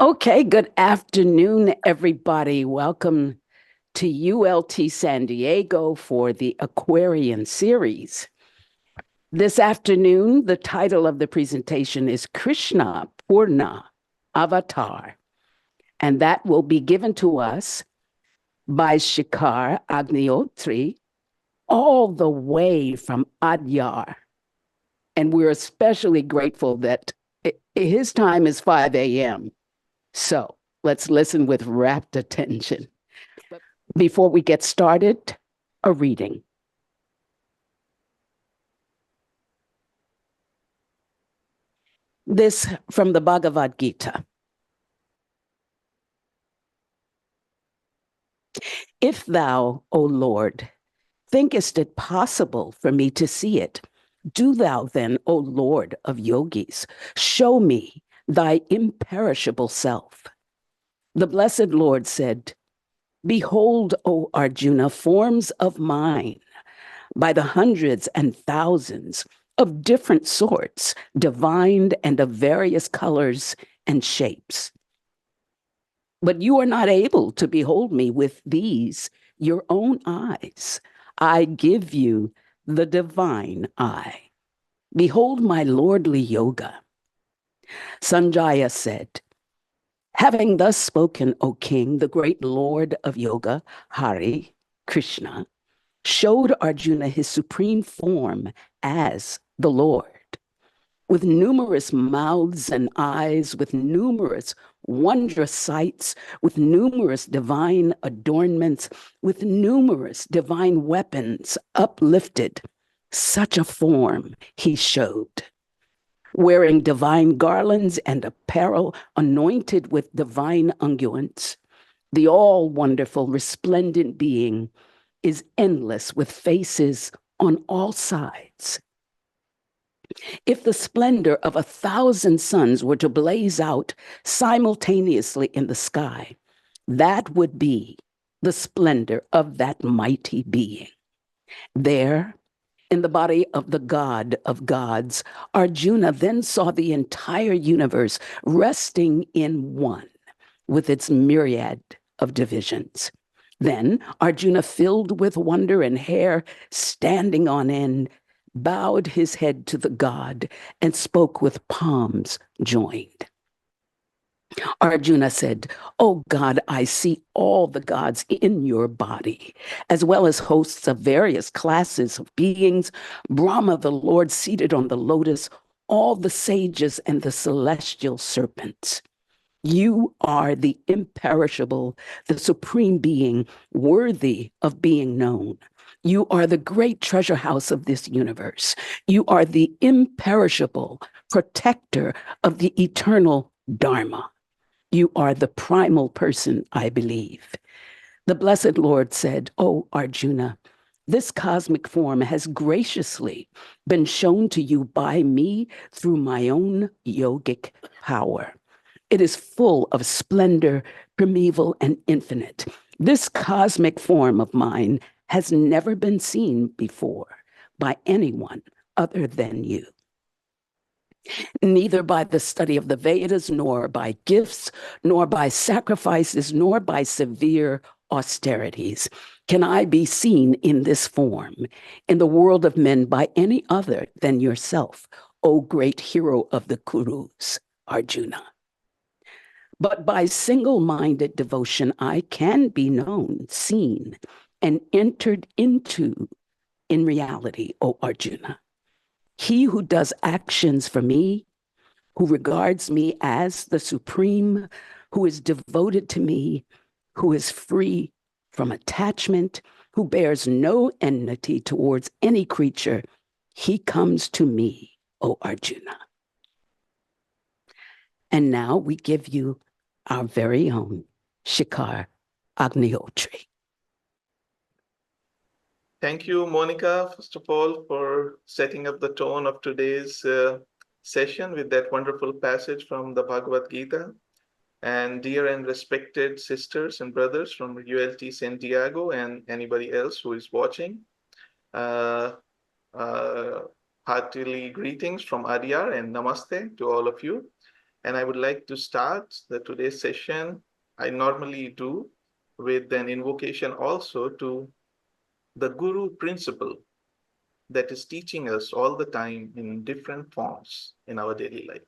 Okay, good afternoon, everybody. Welcome to ULT San Diego for the Aquarian series. This afternoon, the title of the presentation is Krishna Purna Avatar, and that will be given to us by Shikhar Agnihotri, all the way from Adyar. And we're especially grateful that his time is 5 a.m. So let's listen with rapt attention. But before we get started, a reading. This from the Bhagavad Gita. If thou, O Lord, thinkest it possible for me to see it, do thou then, O Lord of yogis, show me thy imperishable self. The blessed Lord said, Behold, O Arjuna, forms of mine, by the hundreds and thousands of different sorts, divine and of various colors and shapes. But you are not able to behold me with these, your own eyes. I give you the divine eye. Behold my lordly yoga. Sanjaya said, Having thus spoken, O king, the great lord of yoga, Hari, Krishna, showed Arjuna his supreme form as the Lord, with numerous mouths and eyes, with numerous wondrous sights, with numerous divine adornments, with numerous divine weapons uplifted. Such a form he showed, wearing divine garlands and apparel anointed with divine unguents. The all-wonderful, resplendent being is endless with faces on all sides. If the splendor of 1,000 suns were to blaze out simultaneously in the sky, that would be the splendor of that mighty being. There, in the body of the God of gods, Arjuna then saw the entire universe resting in one, with its myriad of divisions. Then Arjuna, filled with wonder and hair standing on end, bowed his head to the god and spoke with palms joined. Arjuna said, "O God, I see all the gods in your body, as well as hosts of various classes of beings, Brahma, the Lord seated on the lotus, all the sages and the celestial serpents. You are the imperishable, the supreme being, worthy of being known. You are the great treasure house of this universe. You are the imperishable protector of the eternal Dharma. You are the primal person, I believe." The blessed Lord said, "O Arjuna, this cosmic form has graciously been shown to you by me through my own yogic power. It is full of splendor, primeval and infinite. This cosmic form of mine has never been seen before by anyone other than you. Neither by the study of the Vedas, nor by gifts, nor by sacrifices, nor by severe austerities can I be seen in this form in the world of men by any other than yourself, O great hero of the Kurus, Arjuna. But by single-minded devotion, I can be known, seen, and entered into in reality, O Arjuna. He who does actions for me, who regards me as the supreme, who is devoted to me, who is free from attachment, who bears no enmity towards any creature, he comes to me, O Arjuna." And now we give you our very own Shikhar Agnihotri. Thank you, Monica, first of all, for setting up the tone of today's session with that wonderful passage from the Bhagavad Gita. And dear and respected sisters and brothers from ULT San Diego and anybody else who is watching, heartily greetings from Adyar and namaste to all of you. And I would like to start today's session, I normally do, with an invocation also to the Guru principle that is teaching us all the time in different forms in our daily life.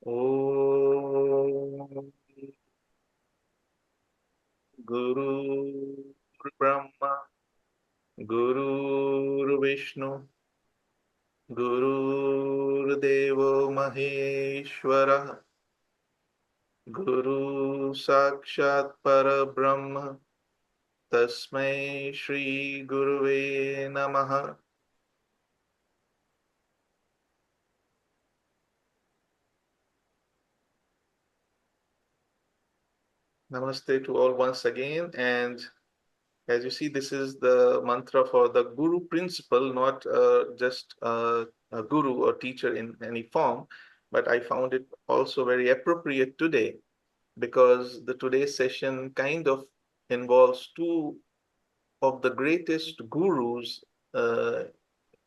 Om Guru Brahma, Guru Vishnu, Guru Devo Maheshwara, Guru Sakshat Parabrahma, Tasmai Shri Guruve Namaha. Namaste to all once again. And as you see, this is the mantra for the Guru principle, not just a guru or teacher in any form, but I found it also very appropriate today because the today's session kind of involves two of the greatest gurus uh,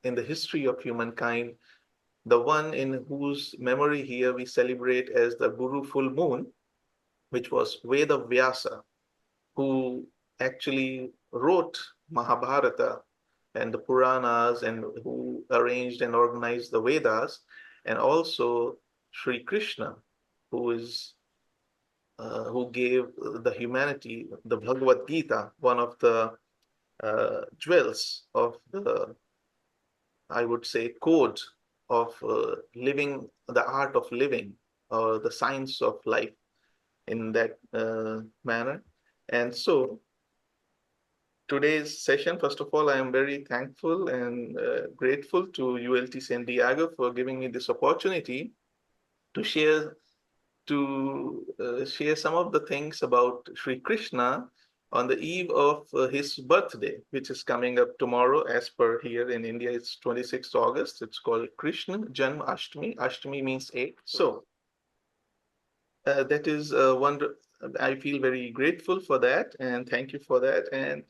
in the history of humankind, the one in whose memory here we celebrate as the Guru full moon, which was Veda Vyasa, who actually wrote Mahabharata and the Puranas and who arranged and organized the Vedas, and also Sri Krishna, who is who gave the humanity the Bhagavad Gita, one of the jewels of the, I would say, code of living, the art of living, or the science of life in that manner. And so today's session, first of all, I am very thankful and grateful to ULT San Diego for giving me this opportunity to share some of the things about Sri Krishna on the eve of his birthday, which is coming up tomorrow. As per here in India, it's 26th August. It's called Krishna Janma Ashtami. Ashtami means 8. So that is wonder. I feel very grateful for that, and thank you for that. And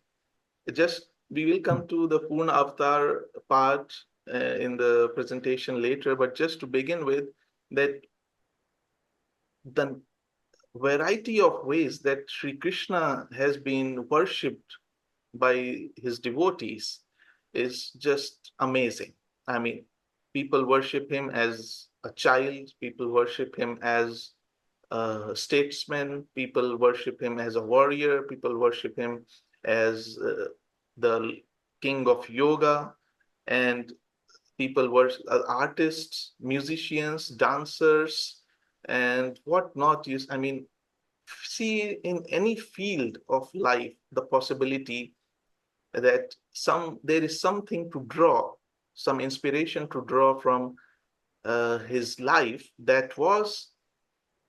just we will come to the Purna Avatar part in the presentation later, but just to begin with, that the variety of ways that Sri Krishna has been worshipped by his devotees is just amazing. I mean, people worship him as a child, people worship him as a statesman, people worship him as a warrior, people worship him as the king of yoga, and people worship artists, musicians, dancers, and whatnot. I mean, see in any field of life the possibility that there is something to draw, some inspiration to draw from his life that was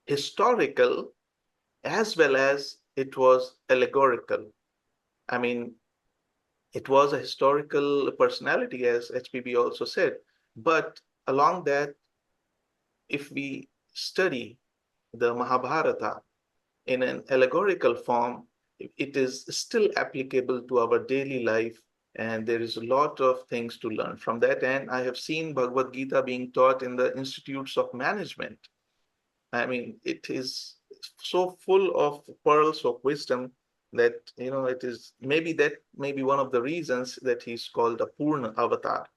historical as well as it was allegorical. I mean, it was a historical personality, as HPB also said, but along that, if we study the Mahabharata in an allegorical form, it is still applicable to our daily life. And there is a lot of things to learn from that. And I have seen Bhagavad Gita being taught in the institutes of management. I mean, it is so full of pearls of wisdom that, it is maybe one of the reasons that he's called a Purna Avatar.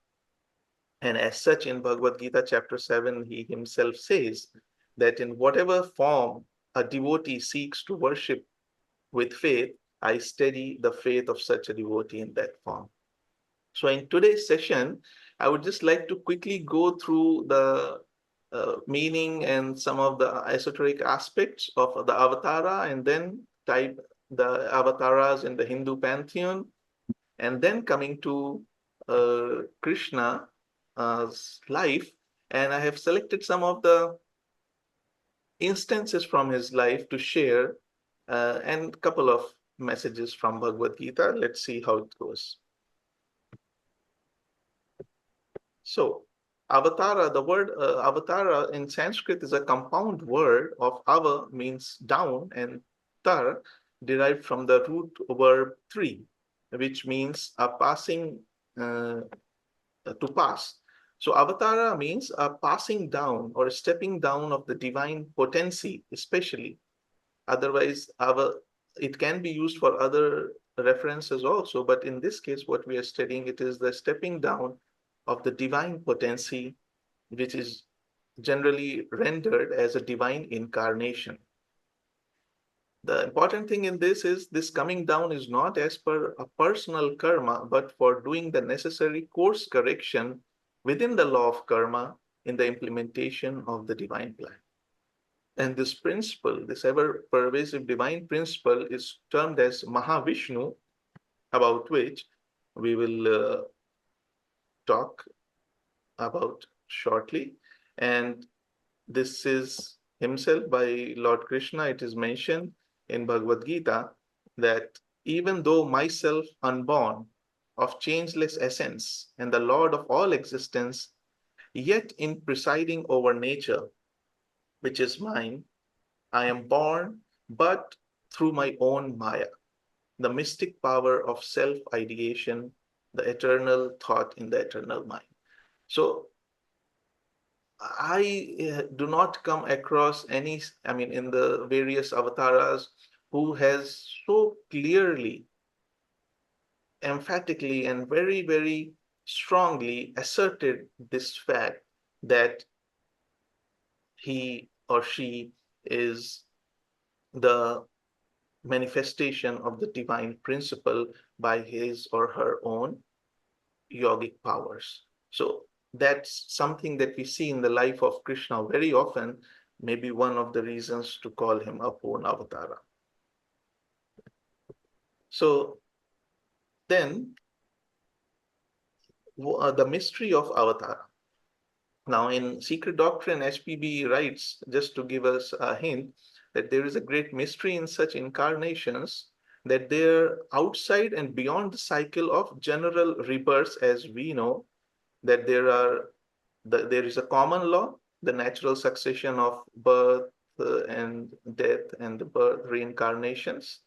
And as such, in Bhagavad Gita, chapter 7, he himself says that in whatever form a devotee seeks to worship with faith, I study the faith of such a devotee in that form. So in today's session, I would just like to quickly go through the meaning and some of the esoteric aspects of the avatara, and then type the avataras in the Hindu pantheon, and then coming to Krishna's life. And I have selected some of the instances from his life to share, and a couple of messages from Bhagavad Gita. Let's see how it goes. So, avatara, the word avatara in Sanskrit is a compound word of ava means down and tar derived from the root verb three, which means a passing to pass. So avatara means a passing down or a stepping down of the divine potency, especially. Otherwise, it can be used for other references also, but in this case, what we are studying, it is the stepping down of the divine potency, which is generally rendered as a divine incarnation. The important thing in this is this coming down is not as per a personal karma, but for doing the necessary course correction within the law of karma in the implementation of the divine plan. And this principle, this ever pervasive divine principle, is termed as Mahavishnu, about which we will talk about shortly. And this is himself by Lord Krishna. It is mentioned in Bhagavad Gita that even though myself unborn, of changeless essence, and the Lord of all existence, yet in presiding over nature, which is mine, I am born, but through my own Maya, the mystic power of self-ideation, the eternal thought in the eternal mind. So I do not come across any, in the various avatars who has so clearly, emphatically, and very, very strongly asserted this fact that he or she is the manifestation of the divine principle by his or her own yogic powers. So that's something that we see in the life of Krishna very often, maybe one of the reasons to call him a Purna Avatara. So then the mystery of Avatara. Now in Secret Doctrine, HPB writes, just to give us a hint, that there is a great mystery in such incarnations, that they're outside and beyond the cycle of general rebirths, as we know, that there is a common law, the natural succession of birth and death and the birth reincarnations.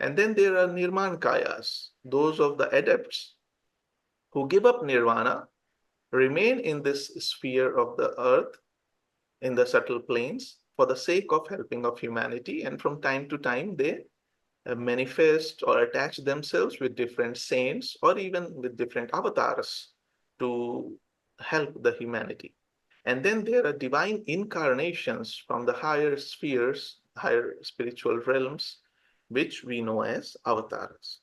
And then there are nirmankayas, those of the adepts who give up nirvana, remain in this sphere of the earth, in the subtle planes, for the sake of helping of humanity. And from time to time, they manifest or attach themselves with different saints or even with different avatars to help the humanity. And then there are divine incarnations from the higher spheres, higher spiritual realms, which we know as avatars.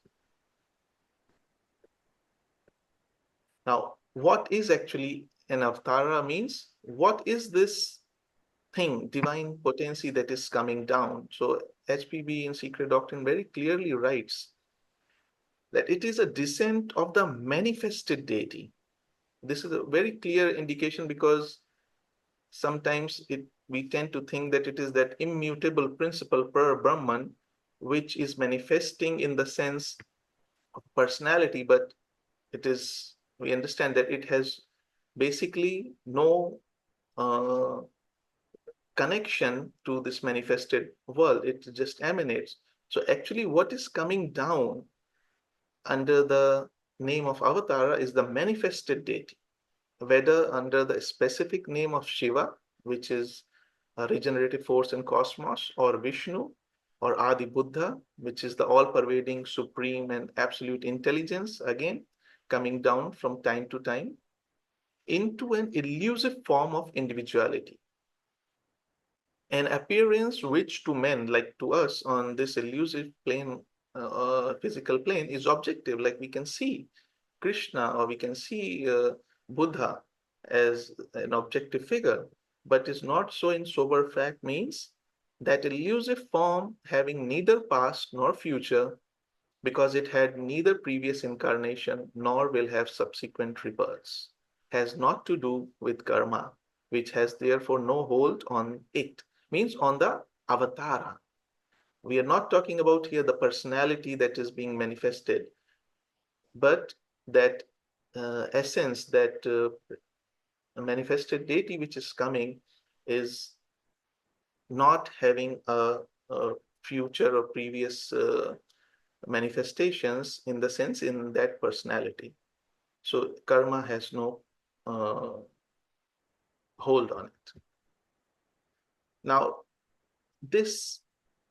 Now, what is actually an avatara means? What is this thing, divine potency that is coming down? So HPB in Secret Doctrine very clearly writes that it is a descent of the manifested deity. This is a very clear indication, because sometimes we tend to think that it is that immutable principle per Brahman, which is manifesting in the sense of personality, but we understand that it has basically no connection to this manifested world. It just emanates. So actually what is coming down under the name of Avatara is the manifested deity, whether under the specific name of Shiva, which is a regenerative force in cosmos, or Vishnu, or Adi Buddha, which is the all-pervading supreme and absolute intelligence, again, coming down from time to time into an elusive form of individuality. An appearance which to men, like to us on this elusive plane, physical plane, is objective, like we can see Krishna or we can see Buddha as an objective figure, but is not so in sober fact, means that elusive form having neither past nor future, because it had neither previous incarnation nor will have subsequent rebirths, has not to do with karma, which has therefore no hold on it, means on the avatara. We are not talking about here the personality that is being manifested, but that essence, that manifested deity which is coming, is not having a future or previous manifestations in the sense in that personality. So karma has no hold on it. Now,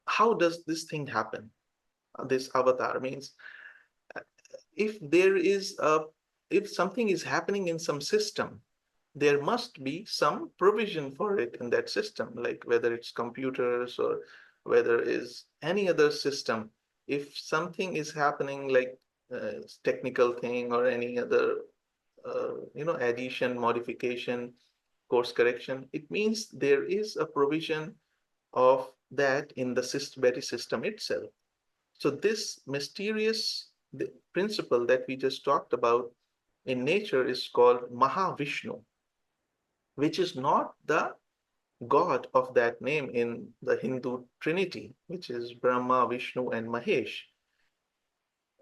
how does this thing happen? This avatar means if there is if something is happening in some system, there must be some provision for it in that system, like whether it's computers or whether is any other system. If something is happening like technical thing or any other addition, modification, course correction, it means there is a provision of that in the very system itself. So this mysterious principle that we just talked about in nature is called Mahavishnu, which is not the God of that name in the Hindu Trinity, which is Brahma, Vishnu, and Mahesh,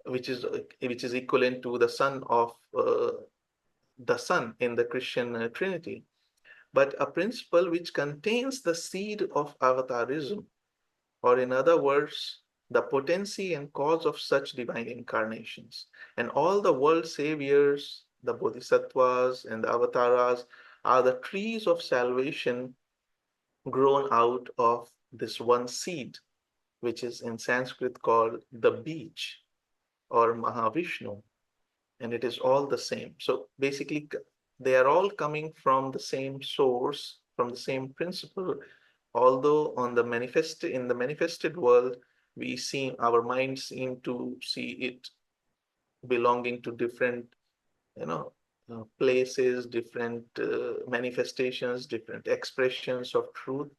which is equivalent to the son of the Son in the Christian Trinity, but a principle which contains the seed of avatarism, or in other words, the potency and cause of such divine incarnations. And all the world saviors, the bodhisattvas and the avataras, are the trees of salvation grown out of this one seed, which is in Sanskrit called the beach or Mahavishnu, and it is all the same. So basically, they are all coming from the same source, from the same principle. Although in the manifested world, our minds seem to see it belonging to different, places, different manifestations, different expressions of truth,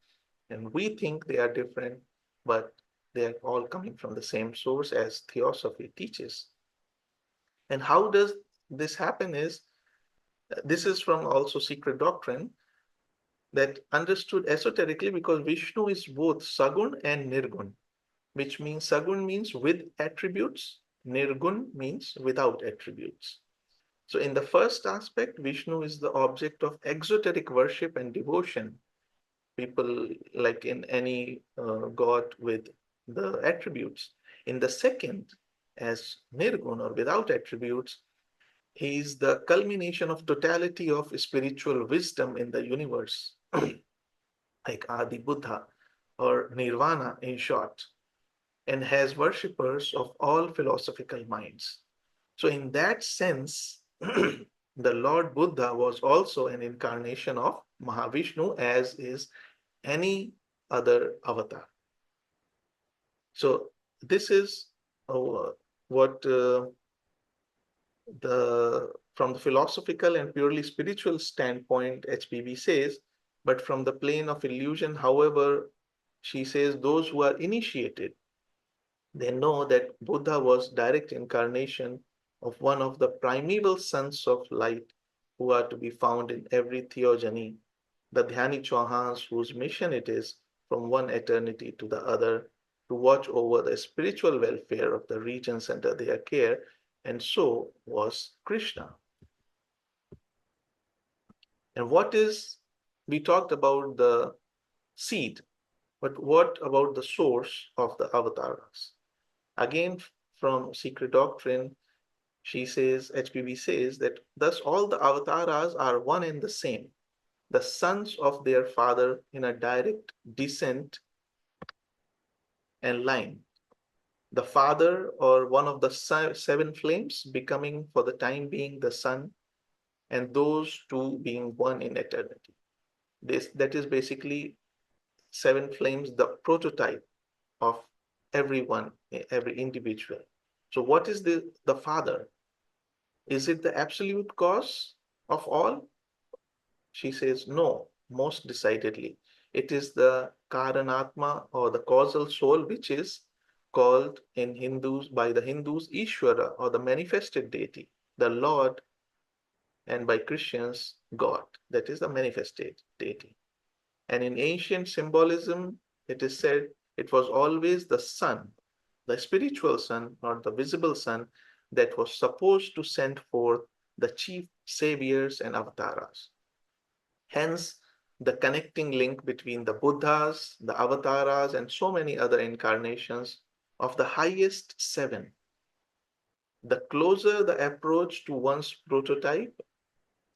and we think they are different, but they are all coming from the same source as theosophy teaches. And how does this happen this is from also secret doctrine that understood esoterically, because Vishnu is both Sagun and Nirgun, which means Sagun means with attributes, Nirgun means without attributes. So in the first aspect, Vishnu is the object of exoteric worship and devotion. People like in any god with the attributes. In the second, as Nirgun or without attributes, he is the culmination of totality of spiritual wisdom in the universe, like Adi Buddha or Nirvana in short, and has worshippers of all philosophical minds. So, in that sense, the Lord Buddha was also an incarnation of Mahavishnu, as is any other avatar. So, this is what from the philosophical and purely spiritual standpoint, HPB says, but from the plane of illusion, however, she says those who are initiated, they know that Buddha was direct incarnation of one of the primeval sons of light who are to be found in every theogony, the Dhyani Chauhans, whose mission it is from one eternity to the other to watch over the spiritual welfare of the regions under their care, and so was Krishna. And we talked about the seed, but what about the source of the avatars? Again, from Secret Doctrine, HPV says that thus all the avatars are one and the same, the sons of their father in a direct descent and line. The father or one of the seven flames becoming for the time being the son, and those two being one in eternity. That is basically seven flames, the prototype of everyone, every individual. So what is the father? Is it the absolute cause of all? She says, no, most decidedly. It is the Karanatma or the causal soul, which is called by the Hindus Ishvara or the manifested deity, the Lord, and by Christians, God. That is the manifested deity. And in ancient symbolism, it is said it was always the sun, the spiritual sun, not the visible sun, that was supposed to send forth the chief saviors and avatars. Hence, the connecting link between the Buddhas, the avatars, and so many other incarnations of the highest seven. The closer the approach to one's prototype,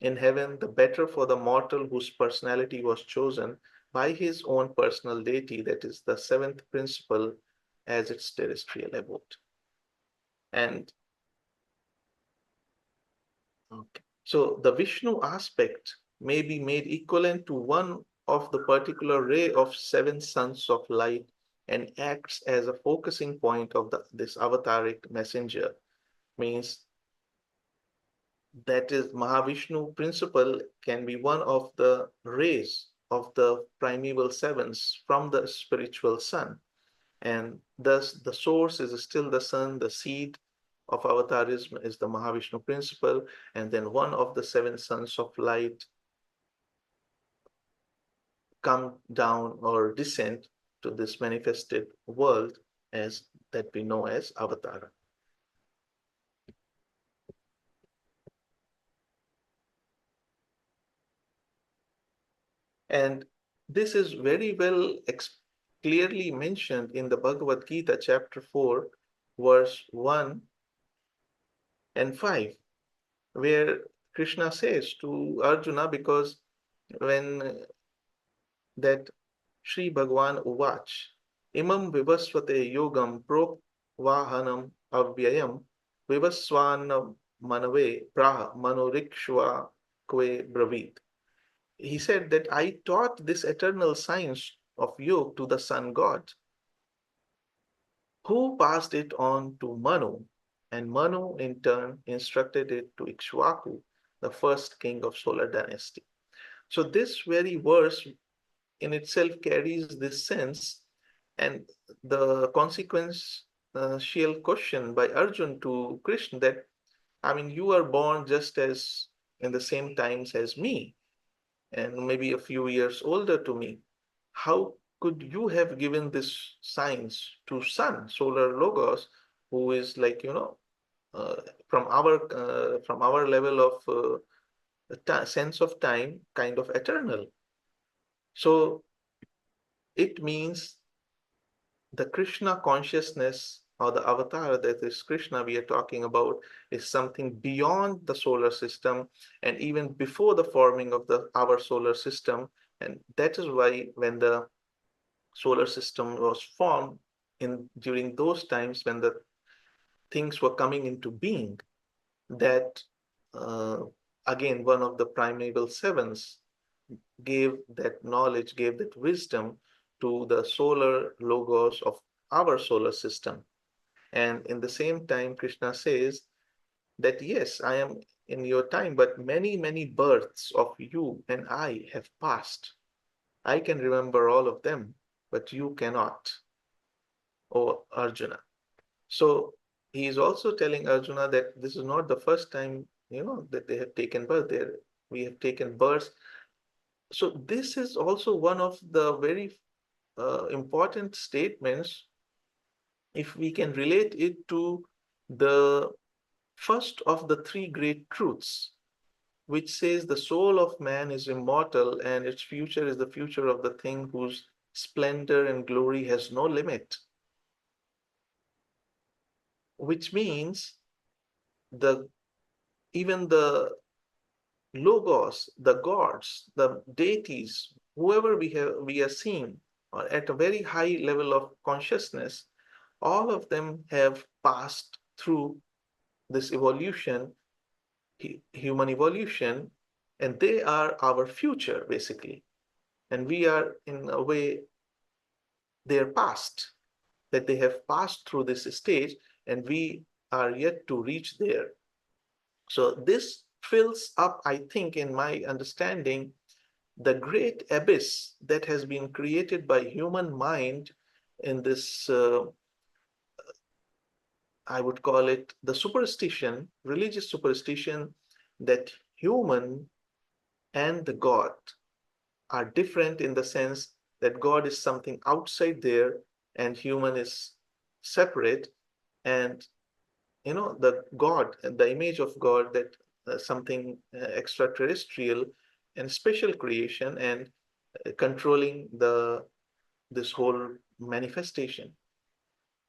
in heaven, the better for the mortal whose personality was chosen by his own personal deity, that is the seventh principle, as its terrestrial abode. And okay, so the Vishnu aspect may be made equivalent to one of the particular ray of seven sons of light and acts as a focusing point of this avataric messenger. Means that is Mahavishnu principle can be one of the rays of the primeval sevens from the spiritual sun. And thus the source is still the sun, the seed of avatarism is the Mahavishnu principle, and then one of the seven sons of light come down or descend to this manifested world as that we know as Avatara. And this is very well clearly mentioned in the Bhagavad Gita, chapter 4, verse 1 and 5, where Krishna says to Arjuna, because when that Sri Bhagavan Uvach, Imam Vivasvate Yogam Prok Vahanam Avyayam Vivaswana Manave Praha Manorikshva Kve Bravit. He said that I taught this eternal science of yoga to the sun god, who passed it on to Manu, and Manu in turn instructed it to Ikshvaku, the first king of solar dynasty. So this very verse in itself carries this sense, and the consequential question by Arjun to Krishna that, I mean, you are born just as in the same times as me, and maybe a few years older to me. How could you have given this science to sun, solar logos, who is like, uh, from our level of sense of time, kind of eternal? So it means the Krishna consciousness or the avatar that is Krishna we are talking about is something beyond the solar system and even before the forming of our solar system. And that is why when the solar system was formed during those times when the things were coming into being, that uh, again one of the primeval sevens gave that knowledge, gave that wisdom to the solar logos of our solar system. And in the same time, Krishna says that yes, I am in your time, but many, many births of you and I have passed. I can remember all of them, but you cannot, O Arjuna. So he is also telling Arjuna that this is not the first time, that they have taken birth. We have taken birth. So this is also one of the very important statements if we can relate it to the first of the three great truths, which says the soul of man is immortal and its future is the future of the thing whose splendor and glory has no limit, which means the even the logos, the gods, the deities, whoever we are seeing at a very high level of consciousness, all of them have passed through this evolution, human evolution, and they are our future basically. And we are in a way their past, that they have passed through this stage and we are yet to reach there. So this fills up, I think, in my understanding, the great abyss that has been created by human mind in this, I would call it the superstition, religious superstition, that human and the God are different in the sense that God is something outside there and human is separate. And the God, the image of God, that something extraterrestrial and special creation and controlling this whole manifestation.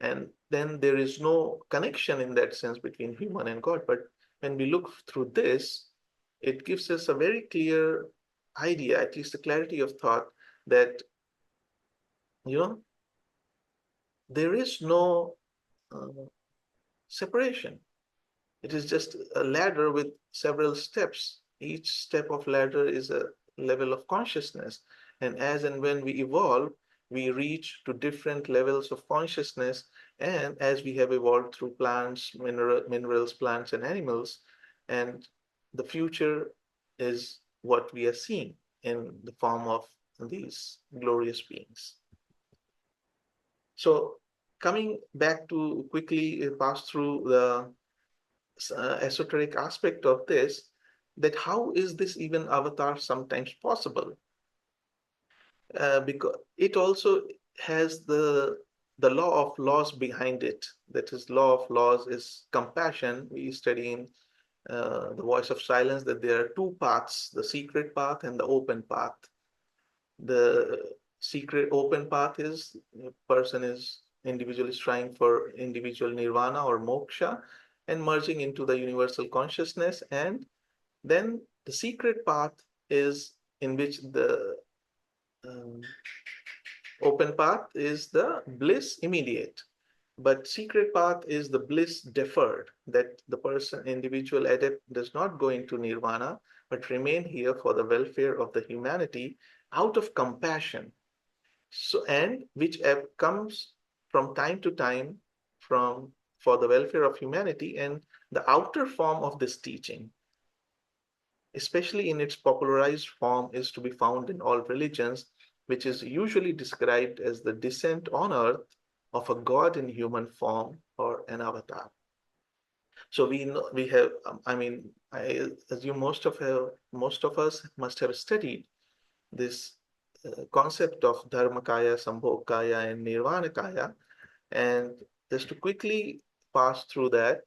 And then there is no connection in that sense between human and God. But when we look through this, it gives us a very clear idea, at least a clarity of thought, that, there is no separation. It is just a ladder with several steps. Each step of ladder is a level of consciousness. And as and when we evolve, we reach to different levels of consciousness. And as we have evolved through plants, minerals, plants, and animals, and the future is what we are seeing in the form of these glorious beings. So coming back to quickly pass through the esoteric aspect of this, that how is this even avatar sometimes possible? Because it also has the law of laws behind it. That is, law of laws is compassion. We study in the voice of silence that there are two paths: the secret path and the open path. The secret open path is a person is individual is trying for individual nirvana or moksha and merging into the universal consciousness. And then the secret path is in which the um, open path is the bliss immediate, but secret path is the bliss deferred, that the person, individual adept, does not go into nirvana, but remain here for the welfare of the humanity out of compassion. So, and which comes from time to time from for the welfare of humanity. And the outer form of this teaching, especially in its popularized form, is to be found in all religions, which is usually described as the descent on earth of a god in human form or an avatar. So we know we have, I assume most of us must have studied this concept of Dharmakaya, Sambhogakaya, and Nirvanakaya. And just to quickly pass through that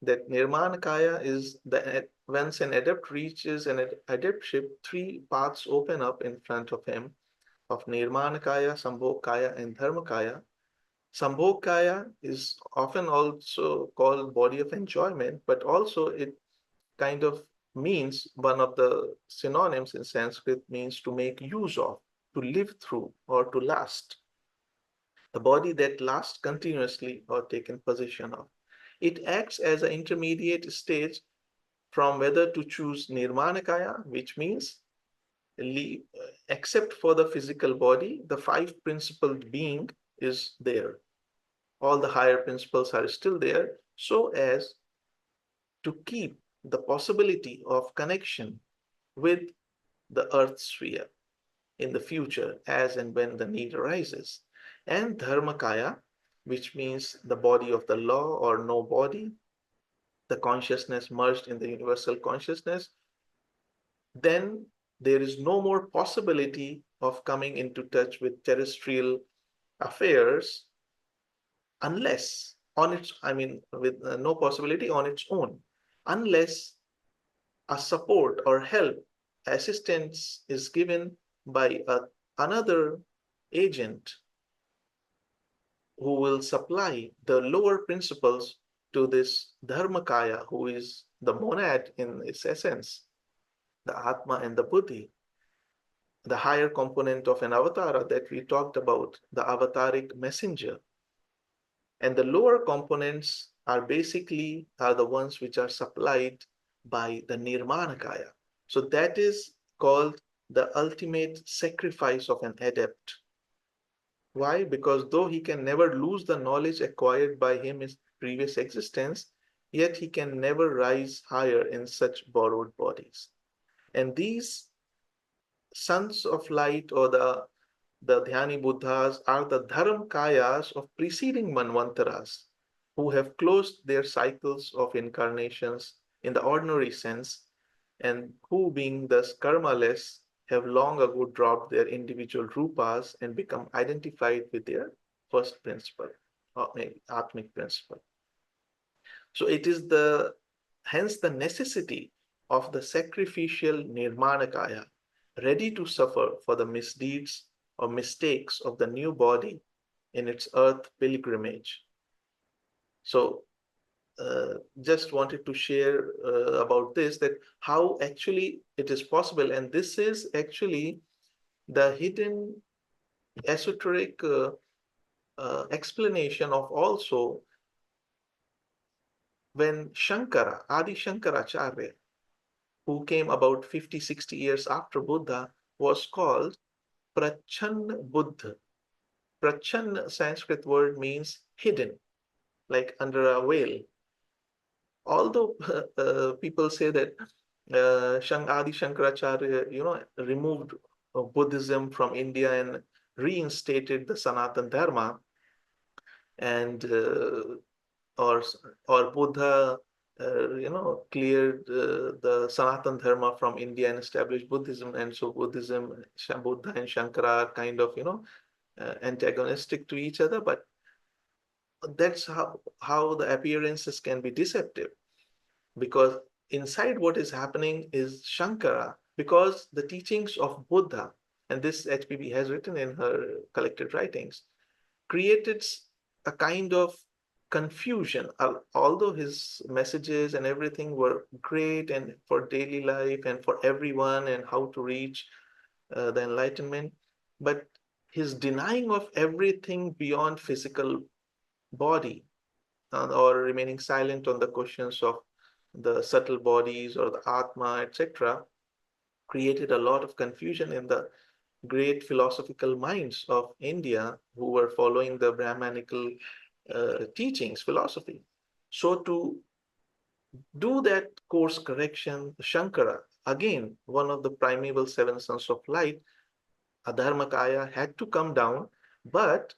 Nirmanakaya is the once an adept reaches an adeptship, three paths open up in front of him of Nirmanakaya, Sambhogakaya, and Dharmakaya. Sambhogakaya is often also called body of enjoyment, but also it kind of means, one of the synonyms in Sanskrit means to make use of, to live through, or to last. The body that lasts continuously or taken possession of. It acts as an intermediate stage from whether to choose Nirmanakaya, which means except for the physical body, the five principled being is there. All the higher principles are still there, so as to keep the possibility of connection with the earth sphere in the future as and when the need arises. And Dharmakaya, which means the body of the law or no body, the consciousness merged in the universal consciousness, then there is no more possibility of coming into touch with terrestrial affairs unless on its, with no possibility on its own, unless a support or help, assistance is given by another agent who will supply the lower principles to this Dharmakaya, who is the monad in its essence, the Atma and the Buddhi, the higher component of an avatar that we talked about, the avataric messenger. And the lower components are the ones which are supplied by the Nirmanakaya. So that is called the ultimate sacrifice of an adept. Why? Because though he can never lose the knowledge acquired by him in previous existence, yet he can never rise higher in such borrowed bodies. And these sons of light, or the Dhyani Buddhas, are the Dharamkayas of preceding Manvantaras, who have closed their cycles of incarnations in the ordinary sense, and who, being thus karmaless, have long ago dropped their individual rupas and become identified with their first principle, or maybe Atmic principle. So it is hence the necessity of the sacrificial Nirmanakaya, ready to suffer for the misdeeds or mistakes of the new body in its earth pilgrimage. So just wanted to share about this, that how actually it is possible. And this is actually the hidden esoteric explanation of also when Shankara, Adi Shankaracharya, who came about 50, 60 years after Buddha, was called Prachan Buddha. Prachan Sanskrit word means hidden, like under a veil. Although people say that Adi Shankaracharya, removed Buddhism from India and reinstated the Sanatan Dharma, and or or Buddha, cleared the Sanatan Dharma from India and established Buddhism, and so Buddhism, Buddha and Shankara are kind of antagonistic to each other, but that's how the appearances can be deceptive, because inside what is happening is Shankara, because the teachings of Buddha, and this HPB has written in her collected writings, created a kind of confusion. Although his messages and everything were great and for daily life and for everyone and how to reach the enlightenment, but his denying of everything beyond physical body, or remaining silent on the questions of the subtle bodies or the Atma, etc., created a lot of confusion in the great philosophical minds of India who were following the Brahmanical teachings, philosophy. So to do that course correction, Shankara, again, one of the primeval seven sons of light, Adharmakaya, had to come down, but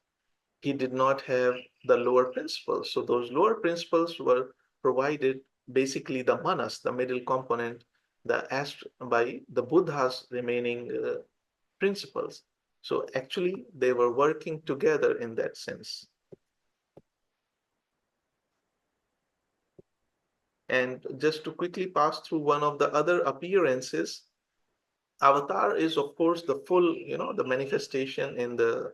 he did not have the lower principles. So those lower principles were provided, basically the manas, the middle component, by the Buddha's remaining principles. So actually, they were working together in that sense. And just to quickly pass through one of the other appearances, Avatar is, of course, the full, the manifestation in the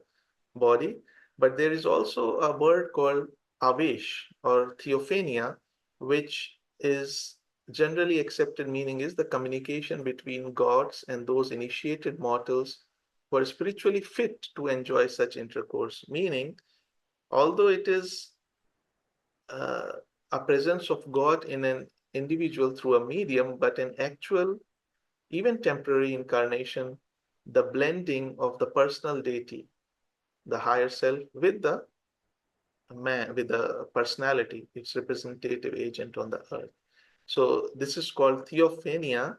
body, but there is also a word called Avesh or Theophania, which is generally accepted meaning is the communication between gods and those initiated mortals who are spiritually fit to enjoy such intercourse. Meaning, although it is uh, a presence of God in an individual through a medium, but an actual, even temporary incarnation, the blending of the personal deity, the higher self, with the man, with the personality, its representative agent on the earth. So this is called theophania,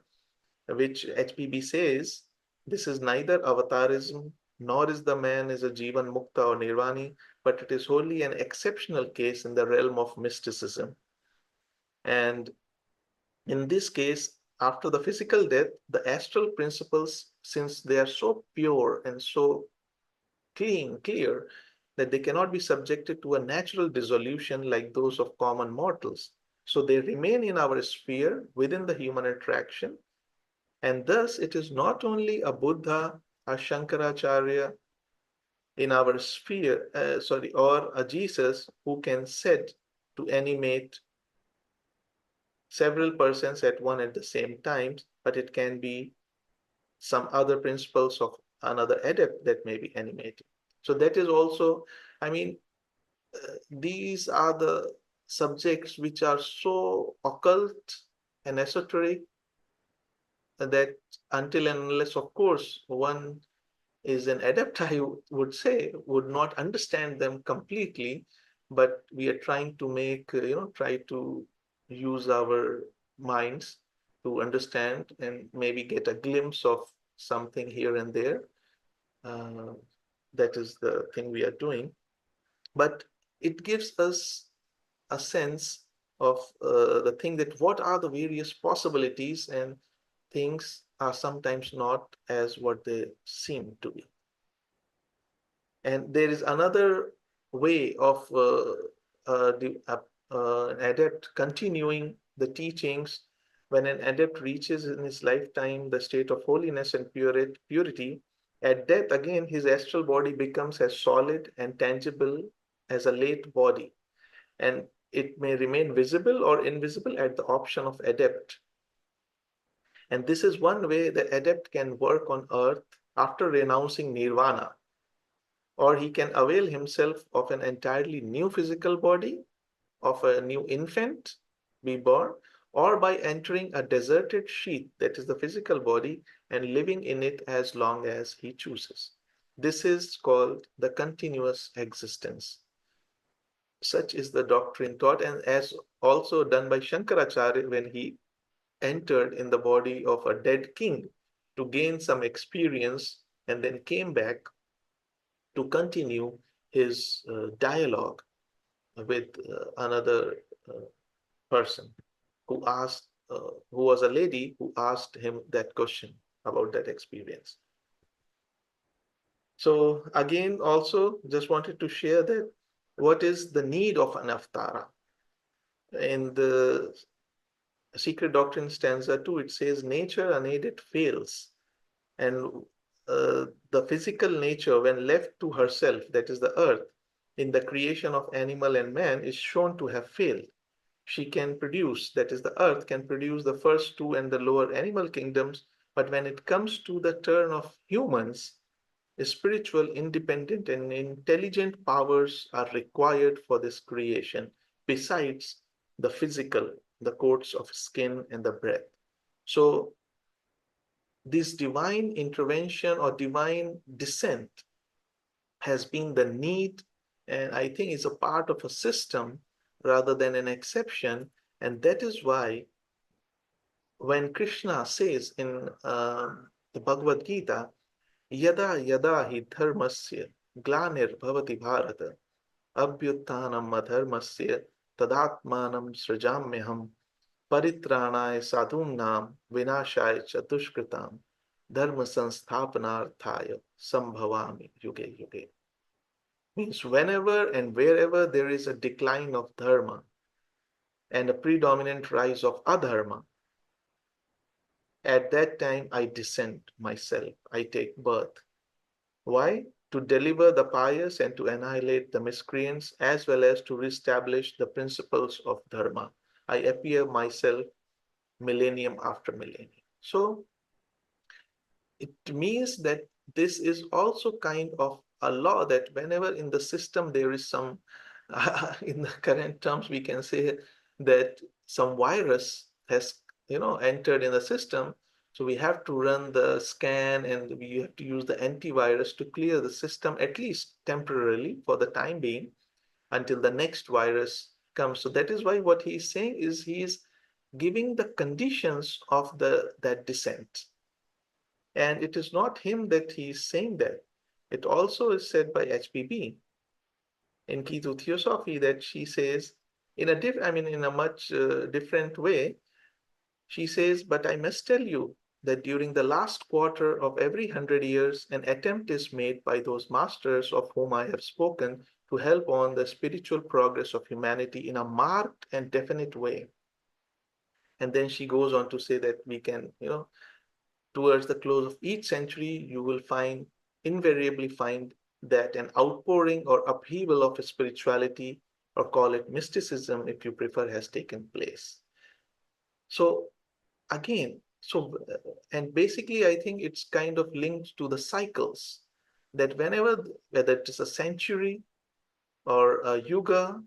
which HPB says this is neither avatarism nor is the man is a jivan mukta or nirvani, but it is wholly an exceptional case in the realm of mysticism. And in this case, after the physical death, the astral principles, since they are so pure and so clear, that they cannot be subjected to a natural dissolution like those of common mortals. So they remain in our sphere within the human attraction. And thus, it is not only a Buddha, a Shankaracharya in our sphere, or a Jesus who can set to animate several persons at one at the same time, but it can be some other principles of another adept that may be animated. So that is also, I mean, these are the subjects which are so occult and esoteric that until and unless, of course, one is an adept, I would say, would not understand them completely. But we are trying to try to use our minds to understand and maybe get a glimpse of something here and there. Uh, that is the thing we are doing. But it gives us a sense of the thing that what are the various possibilities, and things are sometimes not as what they seem to be. And there is another way of an adept continuing the teachings. When an adept reaches in his lifetime the state of holiness and purity, at death again his astral body becomes as solid and tangible as a late body. And it may remain visible or invisible at the option of adept. And this is one way the adept can work on earth after renouncing nirvana, or he can avail himself of an entirely new physical body, of a new infant be born, or by entering a deserted sheath, that is the physical body, and living in it as long as he chooses. This is called the continuous existence. Such is the doctrine taught, and as also done by Shankaracharya when he entered in the body of a dead king to gain some experience and then came back to continue his dialogue with another person who asked, who was a lady who asked him that question about that experience. So again, also just wanted to share that what is the need of an avatara? In the Secret Doctrine stanza 2, it says, nature unaided fails. And the physical nature, when left to herself, that is the earth, in the creation of animal and man, is shown to have failed. She can produce, that is the earth, can produce the first two and the lower animal kingdoms, but when it comes to the turn of humans, spiritual, independent, and intelligent powers are required for this creation, besides the physical, the coats of skin and the breath. So this divine intervention or divine descent has been the need, and I think it's a part of a system rather than an exception. And that is why when Krishna says in the Bhagavad Gita, yada yada hi dharmasya glanir bhavati bharata abhyuttanam adharmasya tadatmanam srajamyaham paritranaya sadhunam vinashaya cha dushkritam dharma sansthapanarthaya sambhavami yuge yuge. Means whenever and wherever there is a decline of dharma and a predominant rise of adharma, at that time I descend myself, I take birth. Why? To deliver the pious and to annihilate the miscreants, as well as to reestablish the principles of dharma. I appear myself millennium after millennium. So it means that this is also kind of a law that whenever in the system there is some, in the current terms, we can say that some virus has entered in the system. So we have to run the scan and we have to use the antivirus to clear the system, at least temporarily for the time being, until the next virus comes. So that is why what he's saying is he's giving the conditions of that descent. And it is not him that he is saying that. It also is said by HPB in Key to Theosophy that she says, in a much different way, she says, but I must tell you that during the last quarter of every 100 years, an attempt is made by those masters of whom I have spoken to help on the spiritual progress of humanity in a marked and definite way. And then she goes on to say that we can, towards the close of each century, you will invariably find that an outpouring or upheaval of spirituality, or call it mysticism if you prefer, has taken place. So again, and basically I think it's kind of linked to the cycles that whether it is a century or a yuga,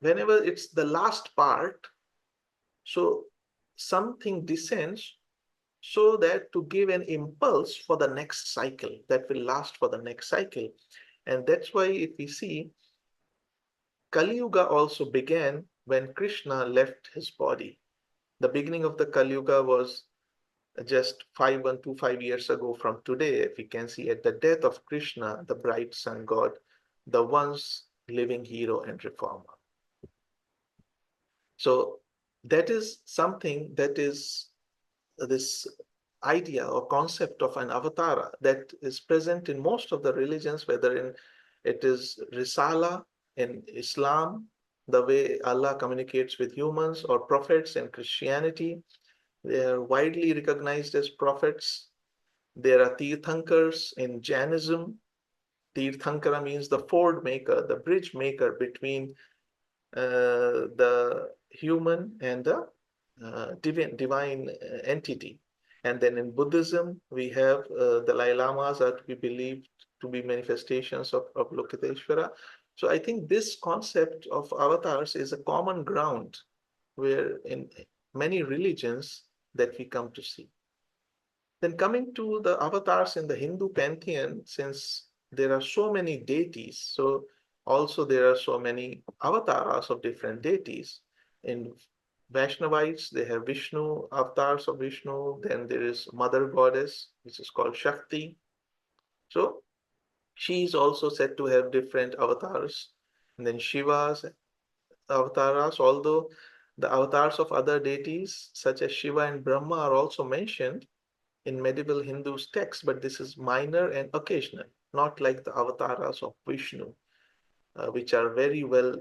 whenever it's the last part, so something descends so that to give an impulse for the next cycle that will last for the next cycle. And that's why if we see, Kali Yuga also began when Krishna left his body. The beginning of the Kali Yuga was just 5125 years ago from today. If we can see, at the death of Krishna, the bright sun god, the once living hero and reformer. So that is something that is this idea or concept of an avatar that is present in most of the religions, whether it is Risala in Islam, the way Allah communicates with humans, or prophets in Christianity. They are widely recognized as prophets. There are Tirthankars in Jainism. Tirthankara means the ford maker, the bridge maker between the human and the divine entity. And then in Buddhism, we have the Dalai Lamas are to be believed to be manifestations of Lokiteshvara. So I think this concept of avatars is a common ground where in many religions that we come to see. Then coming to the avatars in the Hindu pantheon, since there are so many deities, so also there are so many avatars of different deities. In Vaishnavites, they have Vishnu, avatars of Vishnu. Then there is Mother Goddess, which is called Shakti. So she is also said to have different avatars. And then Shiva's avatars, although the avatars of other deities, such as Shiva and Brahma, are also mentioned in medieval Hindu texts, but this is minor and occasional, not like the avatars of Vishnu, which are very well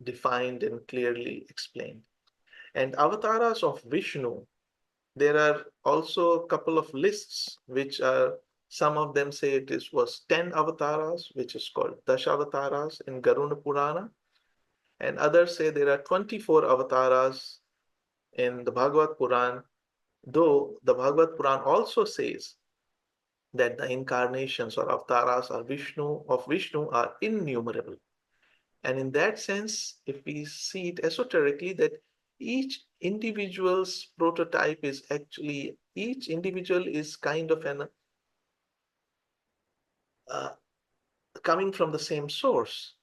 defined and clearly explained. And avatars of Vishnu, there are also a couple of lists, which are, some of them say was 10 avatars, which is called Dashavataras in Garuna Purana, and others say there are 24 avatars in the Bhagavad Puran, though the Bhagavad Puran also says that the incarnations or avatars of Vishnu are innumerable. And in that sense, if we see it esoterically, that each individual's prototype is actually, each individual is kind of an uh, coming from the same source,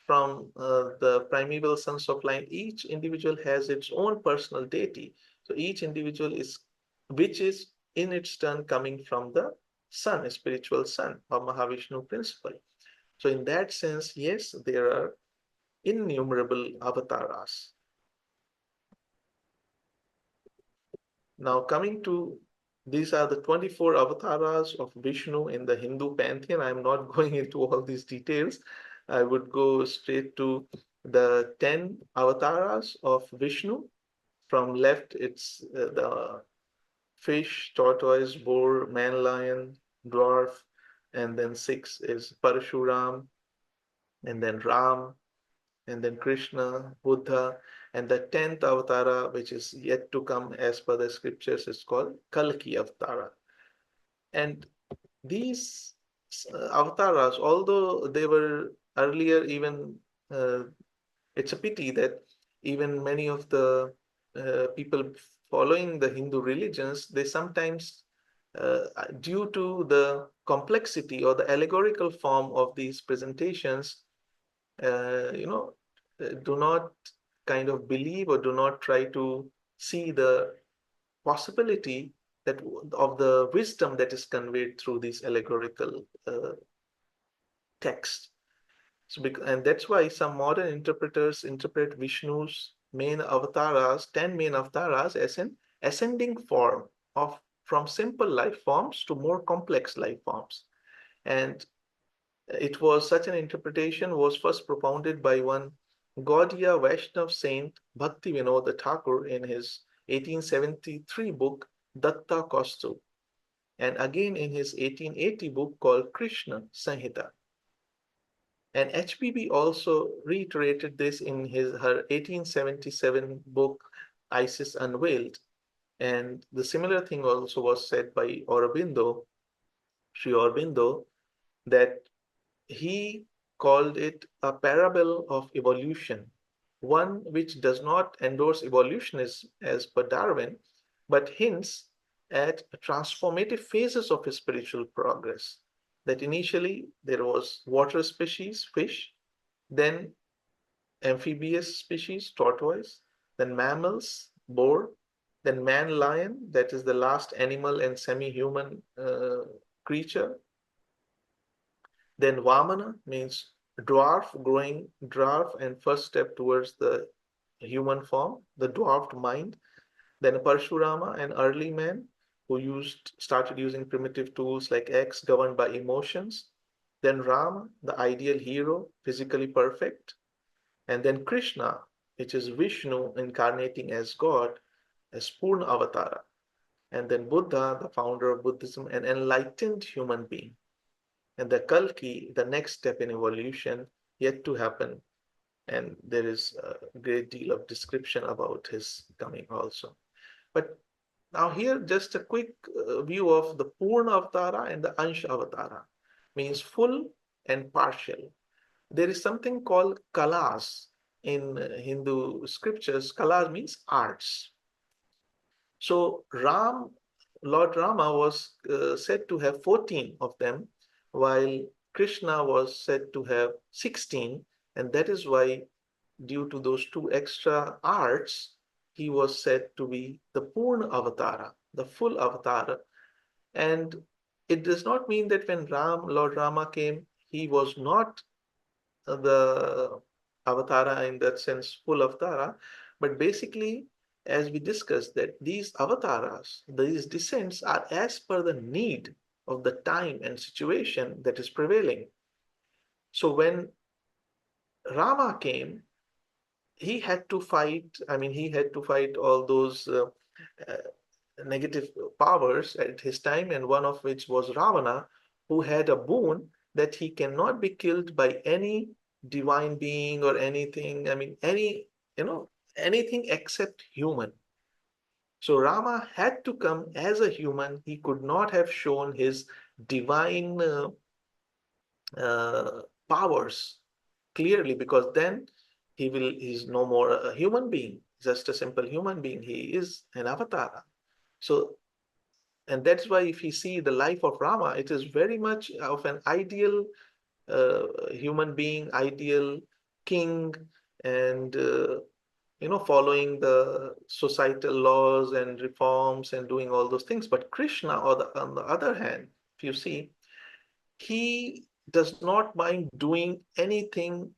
from the primeval sons of light. Each individual has its own personal deity. So each individual is, which is in its turn coming from the sun, a spiritual sun or Mahavishnu principle. So in that sense, yes, there are innumerable avatars. Now coming to, these are the 24 avatars of Vishnu in the Hindu pantheon. I'm not going into all these details. I would go straight to the 10 avatars of Vishnu. From left, it's the fish, tortoise, boar, man, lion, dwarf, and then 6 is Parshuram, and then Ram, and then Krishna, Buddha, and the 10th avatara, which is yet to come as per the scriptures, is called Kalki Avatara. And these avatars, although they were earlier even, uh, it's a pity that even many of the people following the Hindu religions, they sometimes, due to the complexity or the allegorical form of these presentations, you know, do not kind of believe or do not try to see the possibility that of the wisdom that is conveyed through these allegorical texts. So, and that's why some modern interpreters interpret Vishnu's main avatars, 10 main avatars, as an ascending form of from simple life forms to more complex life forms. And it was such an interpretation was first propounded by one Gaudiya Vaishnav saint Bhakti Vinod Thakur in his 1873 book Datta Kastu, and again in his 1880 book called Krishna Sanhita. And HPB also reiterated this in her 1877 book Isis Unveiled. And the similar thing also was said by Aurobindo, Sri Aurobindo, that he called it a parable of evolution, one which does not endorse evolution as per Darwin, but hints at transformative phases of spiritual progress. That initially there was water species, fish, then amphibious species, tortoise, then mammals, boar, then man lion, that is the last animal and semi-human creature, then Vamana means dwarf, growing dwarf, and first step towards the human form, the dwarfed mind. Then Parshurama, an early man who started using primitive tools like axe governed by emotions. Then Rama, the ideal hero, physically perfect. And then Krishna, which is Vishnu incarnating as God, as Purna Avatar. And then Buddha, the founder of Buddhism, an enlightened human being. And the Kalki, the next step in evolution, yet to happen, And there is a great deal of description about his coming also. But now here, just a quick view of the Purna Avatara and the Ansha Avatara, means full and partial. There is something called kalas in Hindu scriptures. Kalas means arts. So Lord Rama was said to have 14 of them, while Krishna was said to have 16, and that is why, due to those two extra arts, he was said to be the Purna Avatara, the full avatar. And it does not mean that when Lord Rama came, he was not the avatara in that sense, full avatara, but basically, as we discussed, that these avatars, these descents are as per the need of the time and situation that is prevailing. So when Rama came, he had to fight, he had to fight all those uh, negative powers at his time, and one of which was Ravana, who had a boon that he cannot be killed by any divine being or anything. Anything except human. So Rama had to come as a human. He could not have shown his divine uh, powers clearly, because then he's no more a human being, just a simple human being. He is an avatar. So, and that's why if you see the life of Rama, it is very much of an ideal human being, ideal king, and following the societal laws and reforms and doing all those things. But Krishna, on the other hand, if you see, he does not mind doing anything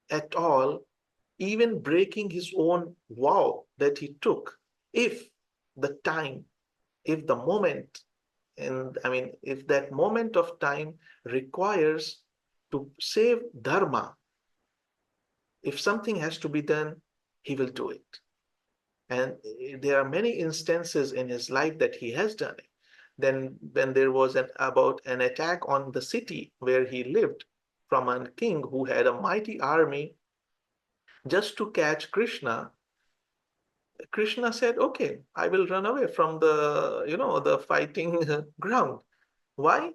at all, even breaking his own vow that he took, if the time, if the moment, and if that moment of time requires to save dharma, if something has to be done, he will do it. And there are many instances in his life that he has done it. Then when there was about an attack on the city where he lived from a king who had a mighty army just to catch Krishna, Krishna said, okay, I will run away from the fighting ground. Why?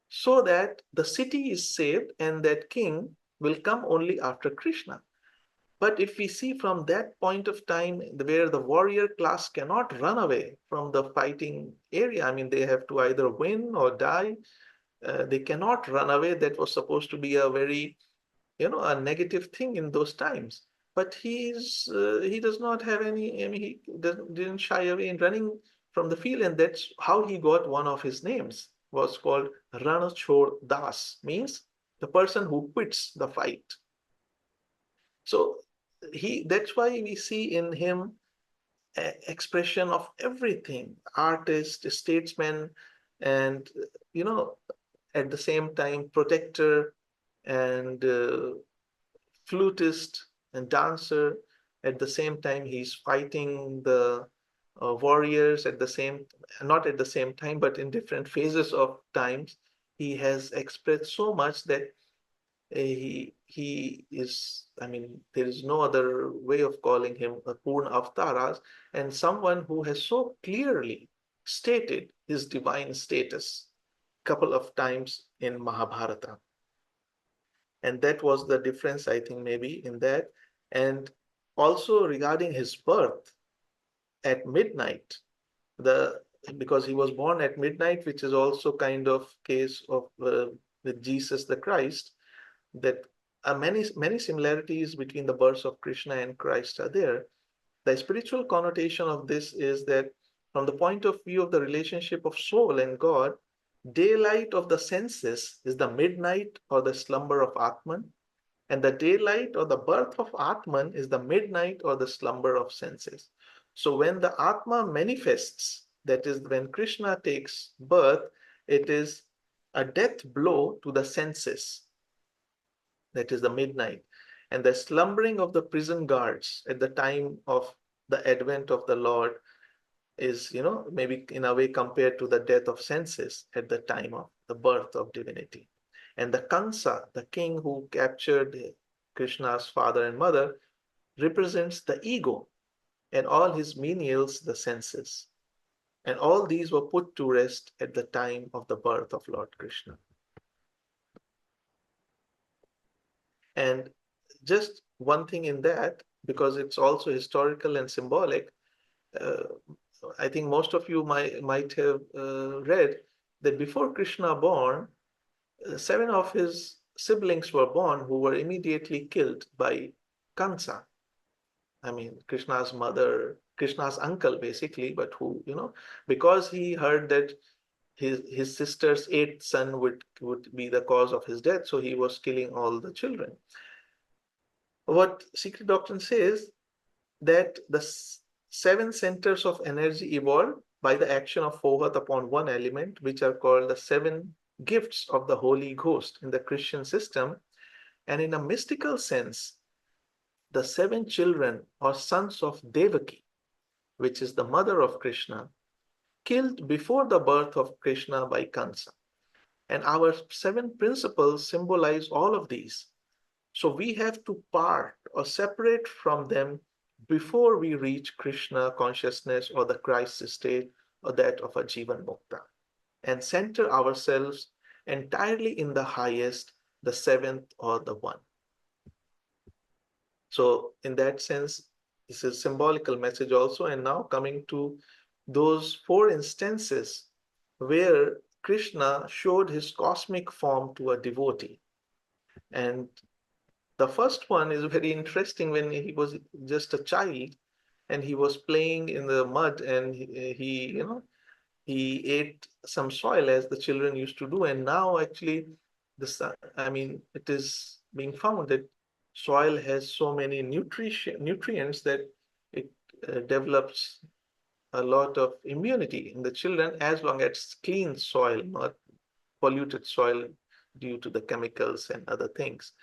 So that the city is saved and that king will come only after Krishna. But if we see from that point of time where the warrior class cannot run away from the fighting area, they have to either win or die. They cannot run away. That was supposed to be a very, a negative thing in those times. But he does not have any, he didn't shy away in running from the field. And that's how he got one of his names, was called Ranachor Das, means the person who quits the fight. So that's why we see in him expression of everything, artist, statesman, and at the same time protector and flutist and dancer. At the same time, he's fighting the warriors at the same, not at the same time, but in different phases of times. He has expressed so much that he is, there is no other way of calling him a Purna Avtaras, and someone who has so clearly stated his divine status couple of times in Mahabharata. And that was the difference, I think, maybe in that. And also regarding his birth at midnight, because he was born at midnight, which is also kind of case of with Jesus the Christ, that many similarities between the births of Krishna and Christ are there. The spiritual connotation of this is that from the point of view of the relationship of soul and God, daylight of the senses is the midnight or the slumber of Atman, and the daylight or the birth of Atman is the midnight or the slumber of senses. So when the Atma manifests, that is when Krishna takes birth, it is a death blow to the senses. That is the midnight. And the slumbering of the prison guards at the time of the advent of the Lord is, maybe in a way compared to the death of senses at the time of the birth of divinity. And the Kansa, the king who captured Krishna's father and mother, represents the ego and all his menials, the senses. And all these were put to rest at the time of the birth of Lord Krishna. And just one thing in that, because it's also historical and symbolic, uh, I think most of you might have read that before Krishna born, seven of his siblings were born who were immediately killed by Kansa. I mean, Krishna's uncle, basically, but who, because he heard that his sister's eighth son would be the cause of his death, so he was killing all the children. What secret doctrine says that the seven centers of energy evolved by the action of Fohat upon one element, which are called the seven gifts of the Holy Ghost in the Christian system. And in a mystical sense, the seven children or sons of Devaki, which is the mother of Krishna, killed before the birth of Krishna by Kansa. And our seven principles symbolize all of these. So we have to part or separate from them before we reach Krishna consciousness or the Christ state or that of a Jivan Mukta, and center ourselves entirely in the highest, the seventh or the one. So in that sense, this is symbolical message also. And now coming to those four instances where Krishna showed his cosmic form to a devotee. And the first one is very interesting when he was just a child and he was playing in the mud and he ate some soil as the children used to do. And now actually it is being found that soil has so many nutrients that it develops a lot of immunity in the children as long as it's clean soil, not polluted soil due to the chemicals and other things.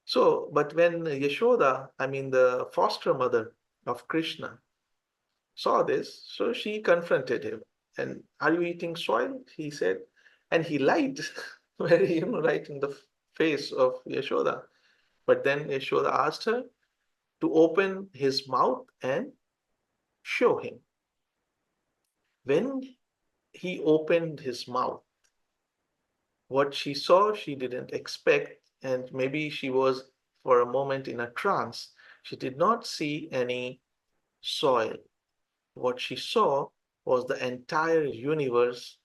So, but when Yashoda, the foster mother of Krishna, saw this, so she confronted him. And are you eating soil? He said, and he lied very, right in the face of Yashoda. But then Yashoda asked her to open his mouth and show him. When he opened his mouth, what she saw, she didn't expect, and maybe she was for a moment in a trance. She did not see any soil. What she saw was the entire universe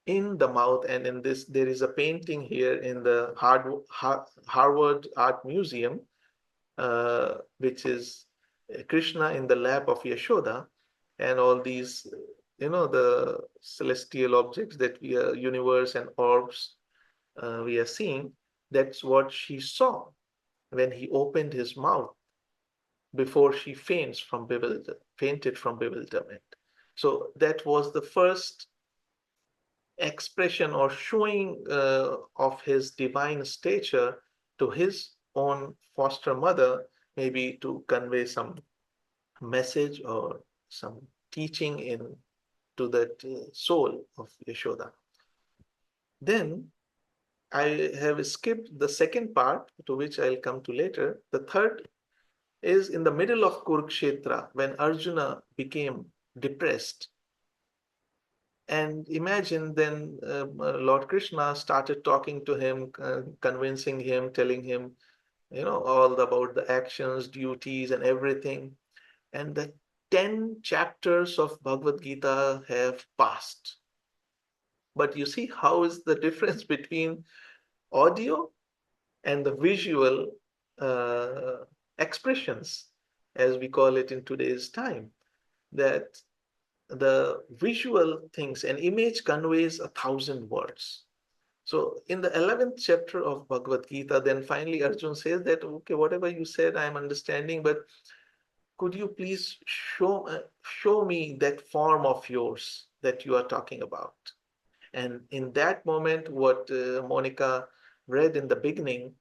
in the mouth. And in this, there is a painting here in the Harvard Art Museum, which is Krishna in the lap of Yashoda, and all these, the celestial objects that we are, universe and orbs we are seeing. That's what she saw when he opened his mouth before she fainted from bewilderment. So that was the first expression or showing of his divine stature to his own foster mother, maybe to convey some message or some teaching to that soul of Yashoda. Then I have skipped the second part, to which I'll come to later. The third is in the middle of Kurukshetra, when Arjuna became depressed. And imagine then Lord Krishna started talking to him, convincing him, telling him, all about the actions, duties, and everything. And the 10 chapters of Bhagavad Gita have passed. But you see how is the difference between audio and the visual expressions, as we call it in today's time, that the visual things, an image conveys 1,000 words. So in the 11th chapter of Bhagavad Gita, then finally Arjuna says that, okay, whatever you said, I'm understanding, but could you please show me that form of yours that you are talking about? And in that moment, what Monica read in the beginning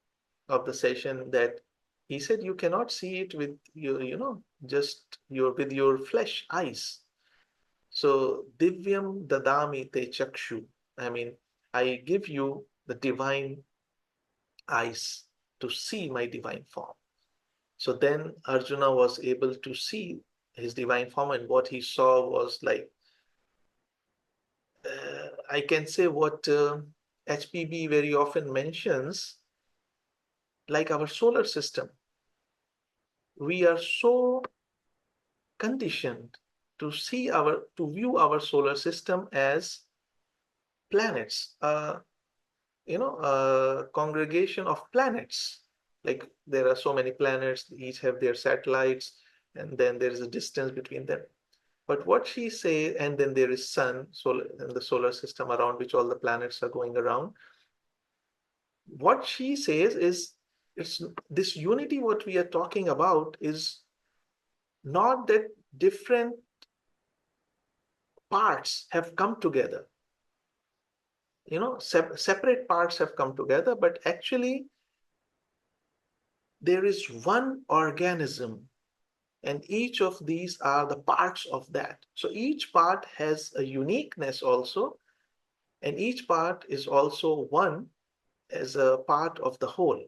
of the session, that he said you cannot see it with with your flesh eyes. So divyam dadami te chakshu. I give you the divine eyes to see my divine form. So then Arjuna was able to see his divine form, and what he saw was like, I can say what HPB very often mentions, like our solar system. We are so conditioned to view our solar system as planets, a congregation of planets. Like there are so many planets, each have their satellites, and then there is a distance between them. But what she says, and then there is sun, solar, and the solar system around which all the planets are going around. What she says is, it's this unity. What we are talking about is not that different parts have come together. Separate parts have come together, but actually there is one organism, and each of these are the parts of that. So each part has a uniqueness also, and each part is also one as a part of the whole.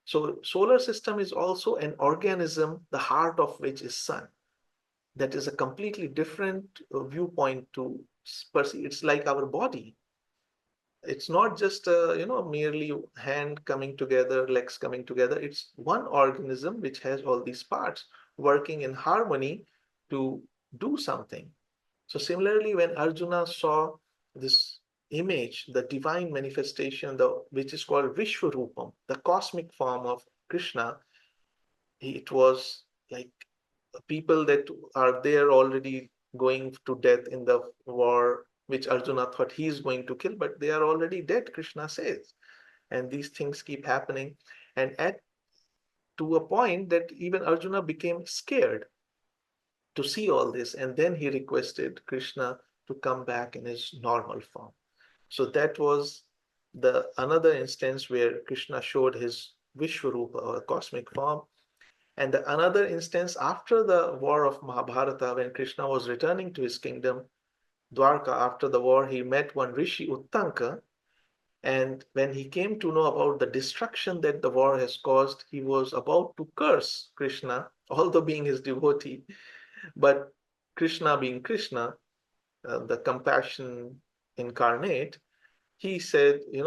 So solar system is also an organism, the heart of which is sun. That is a completely different viewpoint to perceive. It's like our body. It's not just merely hand coming together, legs coming together. It's one organism which has all these parts working in harmony to do something. So similarly, when Arjuna saw this image, the divine manifestation, which is called Vishwarupam, the cosmic form of Krishna, it was like people that are there already going to death in the war, which Arjuna thought he's going to kill, but they are already dead, Krishna says. And these things keep happening. And to a point that even Arjuna became scared to see all this. And then he requested Krishna to come back in his normal form. So that was the another instance where Krishna showed his Vishwarupa, or cosmic form. And another instance after the war of Mahabharata, when Krishna was returning to his kingdom, Dwarka, after the war, he met one Rishi, Uttanka. And when he came to know about the destruction that the war has caused, he was about to curse Krishna, although being his devotee. But Krishna, being Krishna, the compassion incarnate, he said, he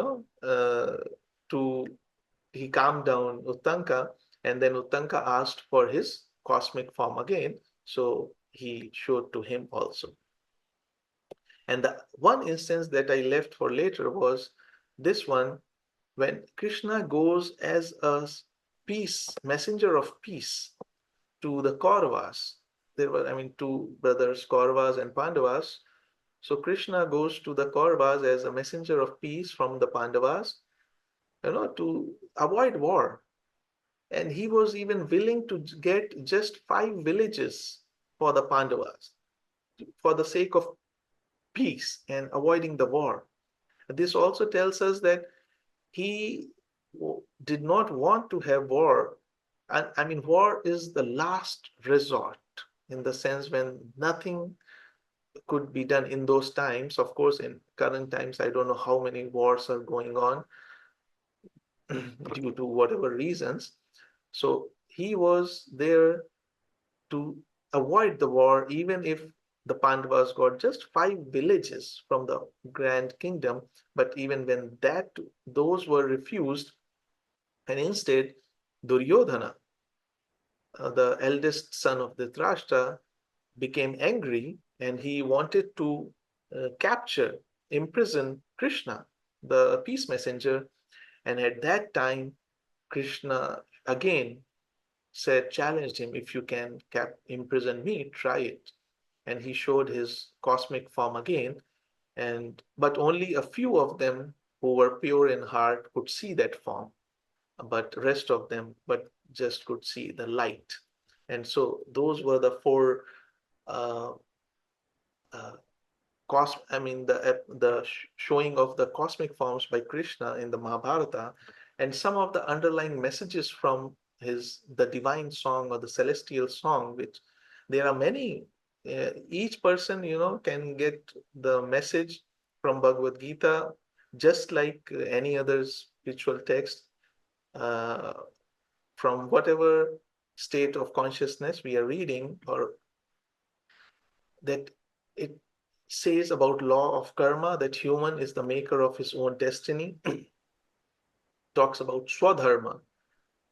calmed down Uttanka, and then Uttanka asked for his cosmic form again, so he showed to him also. And the one instance that I left for later was this one, when Krishna goes as a messenger of peace to the Kauravas. There were, two brothers, Kauravas and Pandavas. So Krishna goes to the Kauravas as a messenger of peace from the Pandavas, to avoid war. And he was even willing to get just 5 villages for the Pandavas for the sake of peace and avoiding the war. This also tells us that he did not want to have war. And war is the last resort, in the sense when nothing could be done in those times. Of course, in current times, I don't know how many wars are going on due to whatever reasons. So he was there to avoid the war, even if the Pandavas got just 5 villages from the grand kingdom. But even when those were refused, and instead Duryodhana, the eldest son of Dhritarashtra, became angry, and he wanted to imprison Krishna, the peace messenger. And at that time, Krishna again challenged him, if you can imprison me, try it. And he showed his cosmic form again, but only a few of them who were pure in heart could see that form, but rest of them just could see the light. And so those were the 4 uh, uh, the showing of the cosmic forms by Krishna in the Mahabharata, and some of the underlying messages from the divine song or the celestial song, which there are many. Each person, can get the message from Bhagavad Gita just like any other spiritual text, uh, from whatever state of consciousness we are reading, or that it says about law of karma, that human is the maker of his own destiny. Talks about swadharma,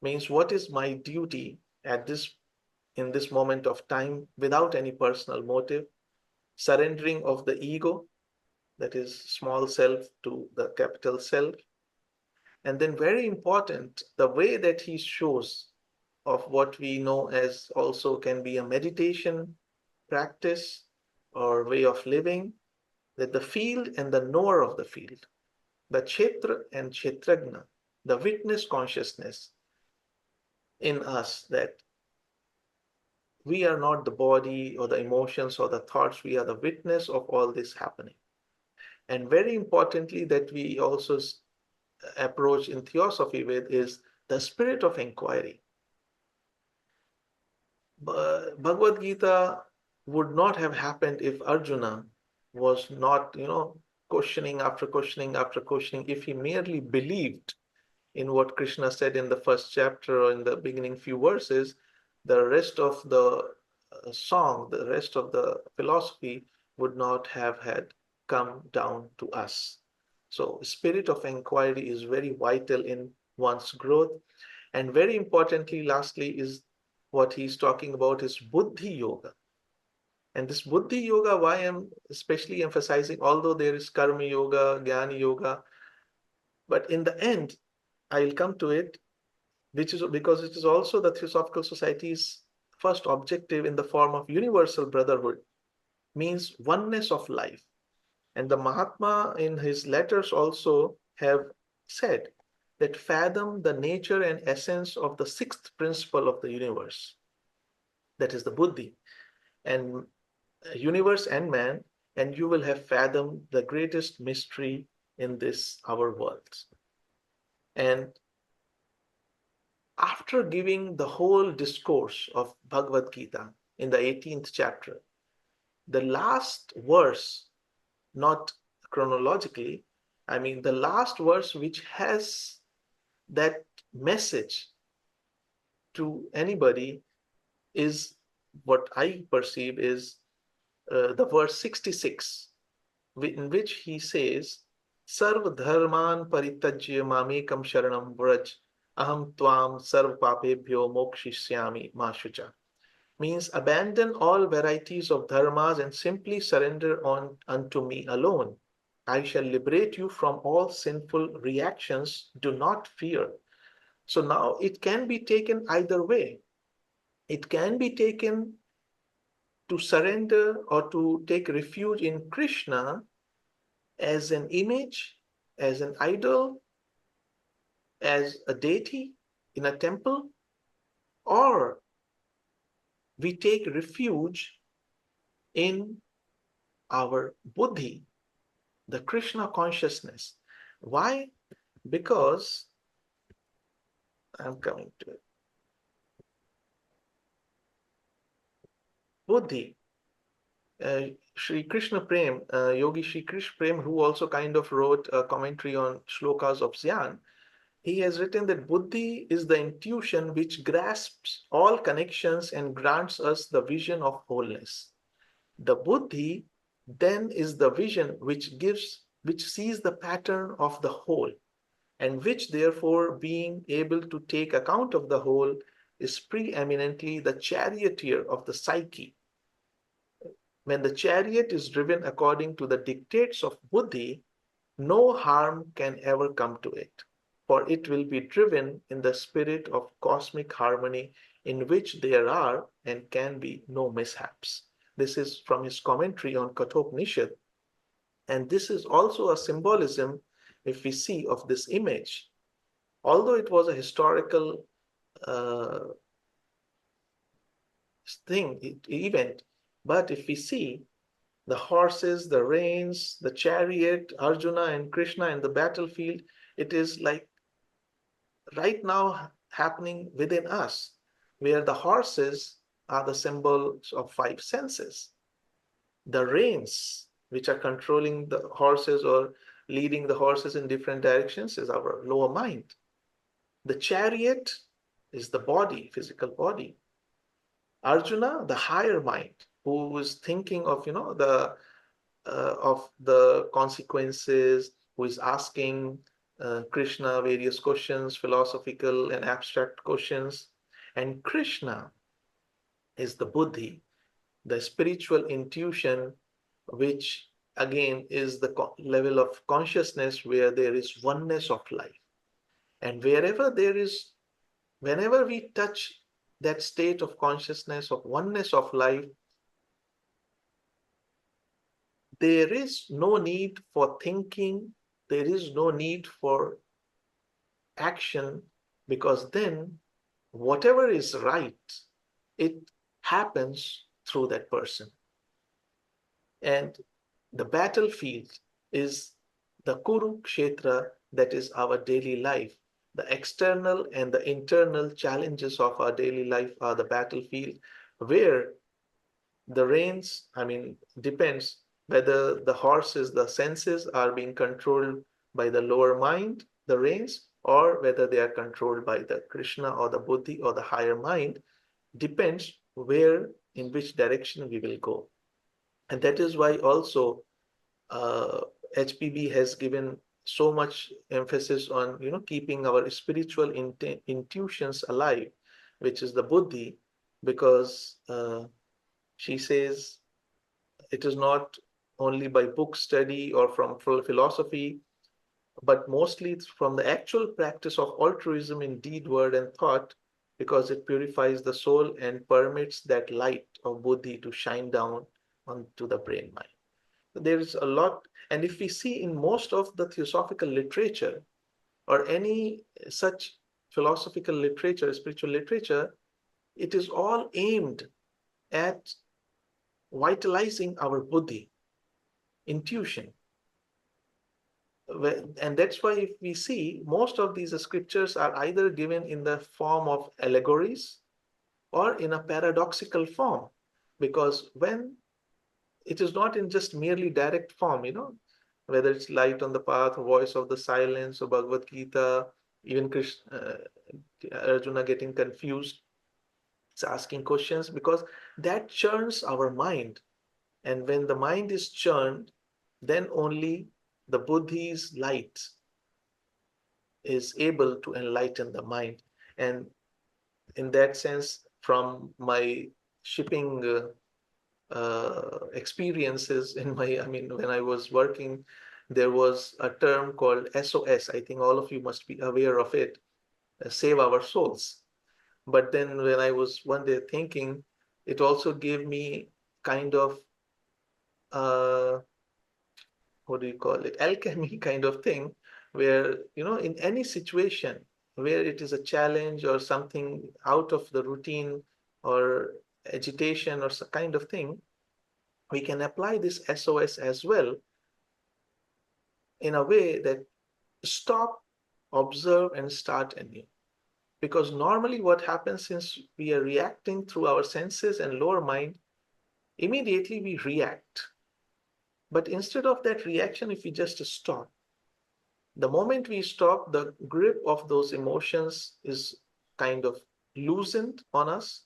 means what is my duty at this in this moment of time without any personal motive, surrendering of the ego, that is small self, to the capital self. And then very important, the way that he shows of what we know as also can be a meditation practice or way of living, that the field and the knower of the field, the kshetra and kshetragna, the witness consciousness in us, that we are not the body or the emotions or the thoughts, we are the witness of all this happening. And very importantly, that we also approach in theosophy with is the spirit of inquiry. Bhagavad Gita would not have happened if Arjuna was not, questioning after questioning after questioning. If he merely believed in what Krishna said in the first chapter or in the beginning few verses, the rest of the song, the rest of the philosophy would not have had come down to us. So spirit of inquiry is very vital in one's growth. And very importantly, lastly, is what he's talking about is Buddhi Yoga. And this Buddhi Yoga, why I'm especially emphasizing, although there is Karma Yoga, Jnana Yoga, but in the end, I'll come to it, which is because it is also the Theosophical Society's first objective in the form of universal brotherhood, means oneness of life. And the Mahatma in his letters also have said that fathom the nature and essence of the sixth principle of the universe, that is the Buddhi, and universe and man, and you will have fathomed the greatest mystery in this our world. And after giving the whole discourse of Bhagavad Gita in the 18th chapter, the last verse, not chronologically, I mean the last verse which has that message to anybody, is what I perceive is the verse 66, in which he says, Sarv dharman paritajya mamekam sharanam vraj, aham tvam sarv papebhyo mokshishyami ma shucha. Means abandon all varieties of dharmas and simply surrender unto me alone. I shall liberate you from all sinful reactions. Do not fear. So now it can be taken either way. It can be taken to surrender or to take refuge in Krishna as an image, as an idol, as a deity in a temple, or we take refuge in our buddhi, the Krishna consciousness. Why? Because I'm coming to it. Buddhi, Sri Krishna Prem, Yogi Sri Krishna Prem, who also kind of wrote a commentary on shlokas of Zyan, he has written that Buddhi is the intuition which grasps all connections and grants us the vision of wholeness. The Buddhi then is the vision which sees the pattern of the whole, and which therefore, being able to take account of the whole, is preeminently the charioteer of the psyche. When the chariot is driven according to the dictates of Buddhi, no harm can ever come to it, for it will be driven in the spirit of cosmic harmony, in which there are and can be no mishaps. This is from his commentary on Kathopanishad. And this is also a symbolism, if we see, of this image. Although it was a historical event, but if we see the horses, the reins, the chariot, Arjuna and Krishna in the battlefield, it is like right now happening within us, where the horses are the symbols of five senses. The reins, which are controlling the horses or leading the horses in different directions is our lower mind. The chariot is the body, physical body. Arjuna, the higher mind, who is thinking of, the consequences, who is asking Krishna various questions, philosophical and abstract questions. And Krishna is the buddhi, the spiritual intuition, which again is the level of consciousness where there is oneness of life. And whenever we touch that state of consciousness, of oneness of life, there is no need for thinking, there is no need for action, because then whatever is right, it happens through that person. And the battlefield is the Kurukshetra, that is our daily life. The external and the internal challenges of our daily life are the battlefield, where the reins, depends whether the horses, the senses are being controlled by the lower mind, the reins, or whether they are controlled by the Krishna or the Buddhi or the higher mind, depends where, in which direction we will go. And that is why also HPB has given so much emphasis on keeping our spiritual intuitions alive, which is the Buddhi, because she says it is not only by book study or from philosophy, but mostly from the actual practice of altruism in deed, word, and thought, because it purifies the soul and permits that light of Buddhi to shine down onto the brain mind. There is a lot, and if we see in most of the theosophical literature or any such philosophical literature, spiritual literature, it is all aimed at vitalizing our buddhi, intuition. And that's why if we see most of these scriptures are either given in the form of allegories or in a paradoxical form, because when it is not in just merely direct form, whether it's light on the path, voice of the silence, or Bhagavad Gita, even Arjuna getting confused, it's asking questions, because that churns our mind. And when the mind is churned, then only the Buddhi's light is able to enlighten the mind. And in that sense, from my shipping experiences when I was working, there was a term called SOS. I think all of you must be aware of it, save our souls. But then when I was one day thinking, it also gave me kind of what do you call it, alchemy kind of thing, where in any situation where it is a challenge or something out of the routine or agitation or some kind of thing, we can apply this SOS as well, in a way that stop, observe, and start anew. Because normally what happens, since we are reacting through our senses and lower mind, immediately we react. But instead of that reaction, if we just stop, the moment we stop, the grip of those emotions is kind of loosened on us.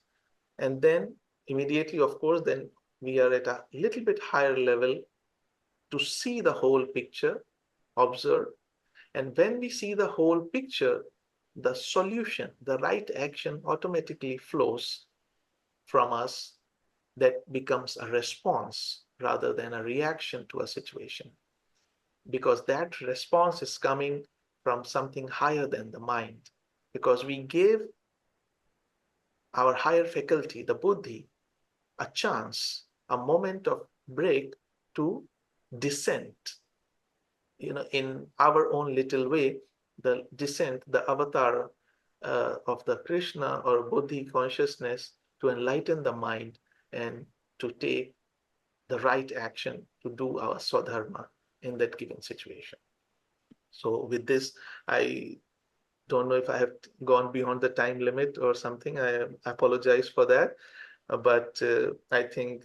And then immediately, of course, then we are at a little bit higher level to see the whole picture, observe. And when we see the whole picture, the solution, the right action automatically flows from us, that becomes a response rather than a reaction to a situation. Because that response is coming from something higher than the mind. Because we gave our higher faculty, the buddhi, a chance, a moment of break to descend, in our own little way, the descent, the avatar of the Krishna or Buddhi consciousness, to enlighten the mind and to take the right action to do our swadharma in that given situation. So with this, I don't know if I have gone beyond the time limit or something. I apologize for that. But I think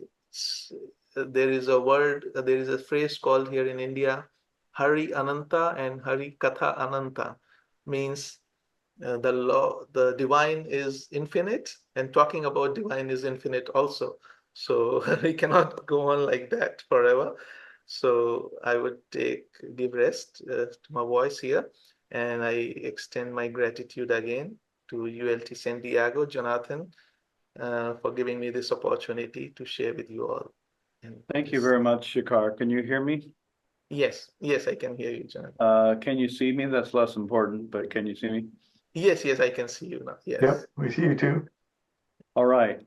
there is a word, there is a phrase called here in India, Hari Ananta and Hari Katha Ananta means the divine is infinite, and talking about divine is infinite also. So we cannot go on like that forever. So I would give rest to my voice here, and I extend my gratitude again to ULT San Diego, Jonathan, for giving me this opportunity to share with you all. Thank you very much, Shikhar. Can you hear me? Yes, yes, I can hear you, Jonathan. Can you see me? That's less important, but can you see me? Yes, yes, I can see you now. Yes. Yep, we see you too. All right.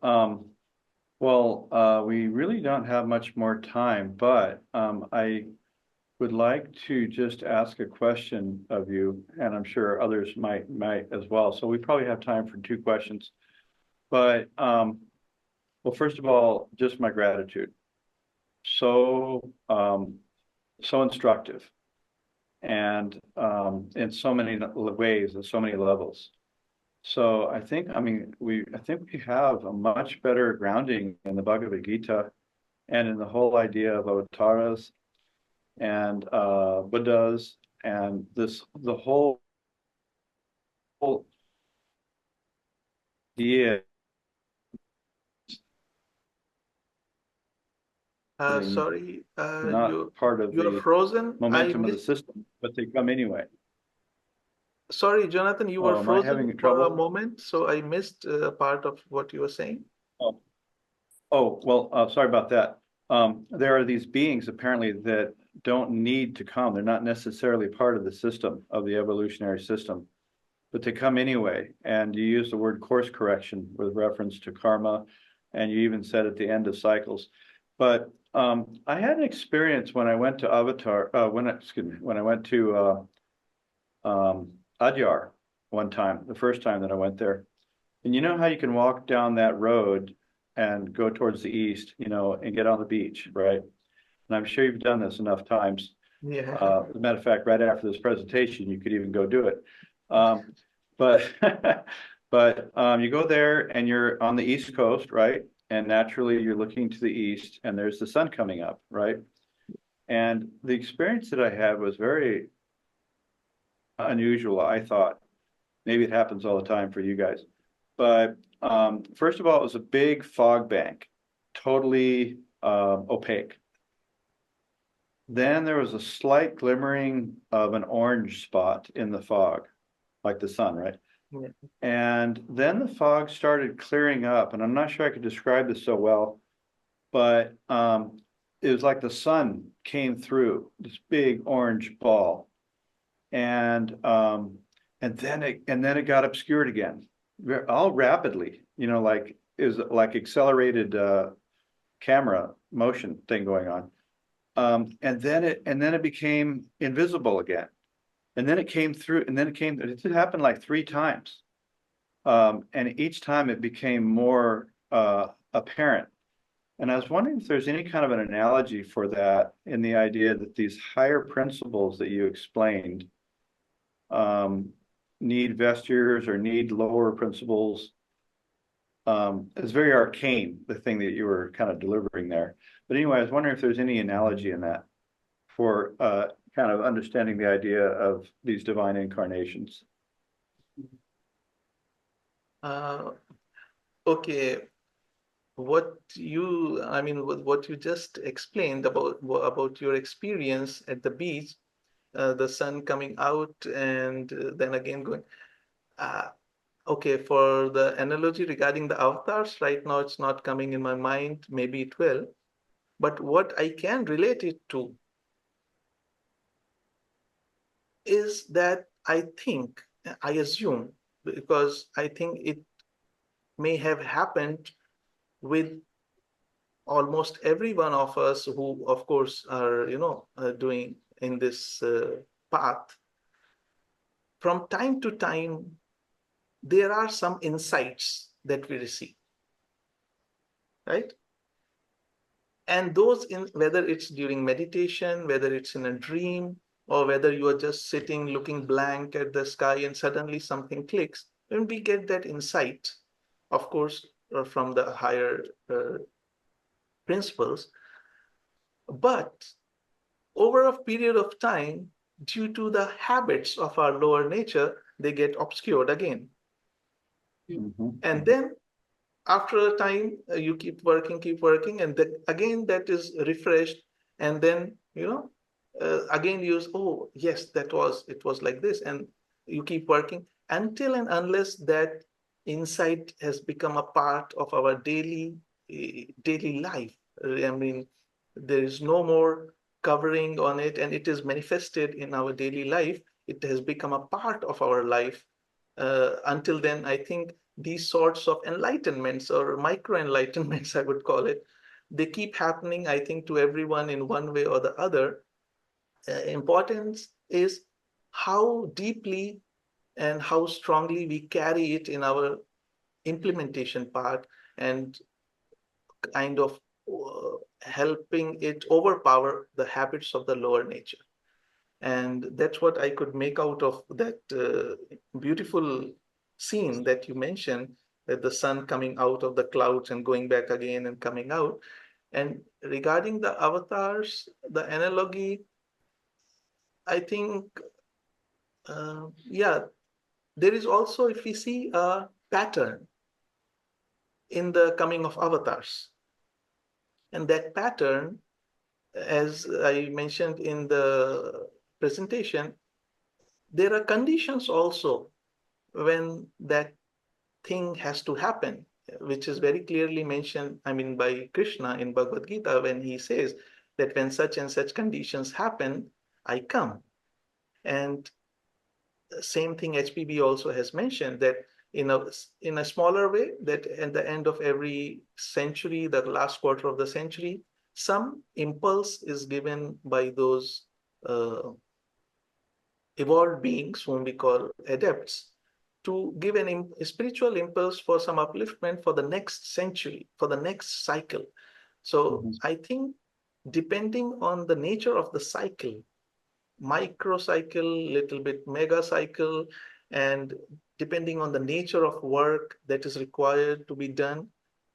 We really don't have much more time, but I would like to just ask a question of you, and I'm sure others might as well. So we probably have time for 2 questions. But well, first of all, just my gratitude. So instructive, and in so many ways and so many levels. So I think we have a much better grounding in the Bhagavad Gita and in the whole idea of avatars and Buddhas and the whole idea. Sorry, Not part of you're the frozen. momentum of the system, but they come anyway. Sorry, Jonathan, you were Oh, am I having frozen for a trouble? moment, so I missed part of what you were saying. Sorry about that. There are these beings apparently that don't need to come. They're not necessarily part of the system, of the evolutionary system, but they come anyway. And you use the word course correction with reference to karma, and you even said at the end of cycles. But I had an experience when I went to Avatar, when I went to Adyar one time, the first time that I went there. And you know how you can walk down that road and go towards the east, and get on the beach, right? And I'm sure you've done this enough times. Yeah. As a matter of fact, right after this presentation, you could even go do it. But you go there and you're on the East Coast, right? And naturally you're looking to the east and there's the sun coming up, right? And the experience that I had was very unusual, I thought. Maybe it happens all the time for you guys. But first of all, it was a big fog bank, totally opaque. Then there was a slight glimmering of an orange spot in the fog, like the sun, right? Yeah. And then the fog started clearing up, and I'm not sure I could describe this so well, but it was like the sun came through this big orange ball, and then it got obscured again, all rapidly, like it was like accelerated camera motion thing going on. And then it became invisible again. And then it came through, and then it happened like 3 times. And each time it became more apparent. And I was wondering if there's any kind of an analogy for that in the idea that these higher principles that you explained need vestures or need lower principles. It's very arcane, the thing that you were kind of delivering there. But anyway, I was wondering if there's any analogy in that for kind of understanding the idea of these divine incarnations. Okay. What you just explained about your experience at the beach, the sun coming out and then again going. Okay, for the analogy regarding the avatars, right now it's not coming in my mind. Maybe it will. But what I can relate it to is that I assume, because I think it may have happened with almost every one of us who, of course, are, doing in this path. From time to time, there are some insights that we receive, right? And those, whether it's during meditation, whether it's in a dream, or whether you are just sitting looking blank at the sky and suddenly something clicks, when we get that insight, of course, from the higher principles. But over a period of time, due to the habits of our lower nature, they get obscured again. And then after a time, you keep working, and then again that is refreshed, and then again use, oh yes, it was like this, and you keep working until and unless that insight has become a part of our daily life. I mean, there is no more covering on it, and it is manifested in our daily life. It has become a part of our life. Until then, I think these sorts of enlightenments or micro enlightenments, I would call it, they keep happening, I think, to everyone in one way or the other. Importance is how deeply and how strongly we carry it in our implementation part, and kind of helping it overpower the habits of the lower nature. And that's what I could make out of that beautiful scene that you mentioned, that the sun coming out of the clouds and going back again and coming out. And regarding the avatars, the analogy, I think, yeah, there is also, if we see a pattern in the coming of avatars, and that pattern, as I mentioned in the presentation, there are conditions also when that thing has to happen, which is very clearly mentioned, I mean, by Krishna in Bhagavad Gita, when he says that when such and such conditions happen, I come. And same thing HPB also has mentioned, that in a smaller way, that at the end of every century, the last quarter of the century, some impulse is given by those evolved beings whom we call adepts, to give a spiritual impulse for some upliftment for the next century, for the next cycle. So I think depending on the nature of the cycle, micro cycle, little bit mega cycle, and depending on the nature of work that is required to be done,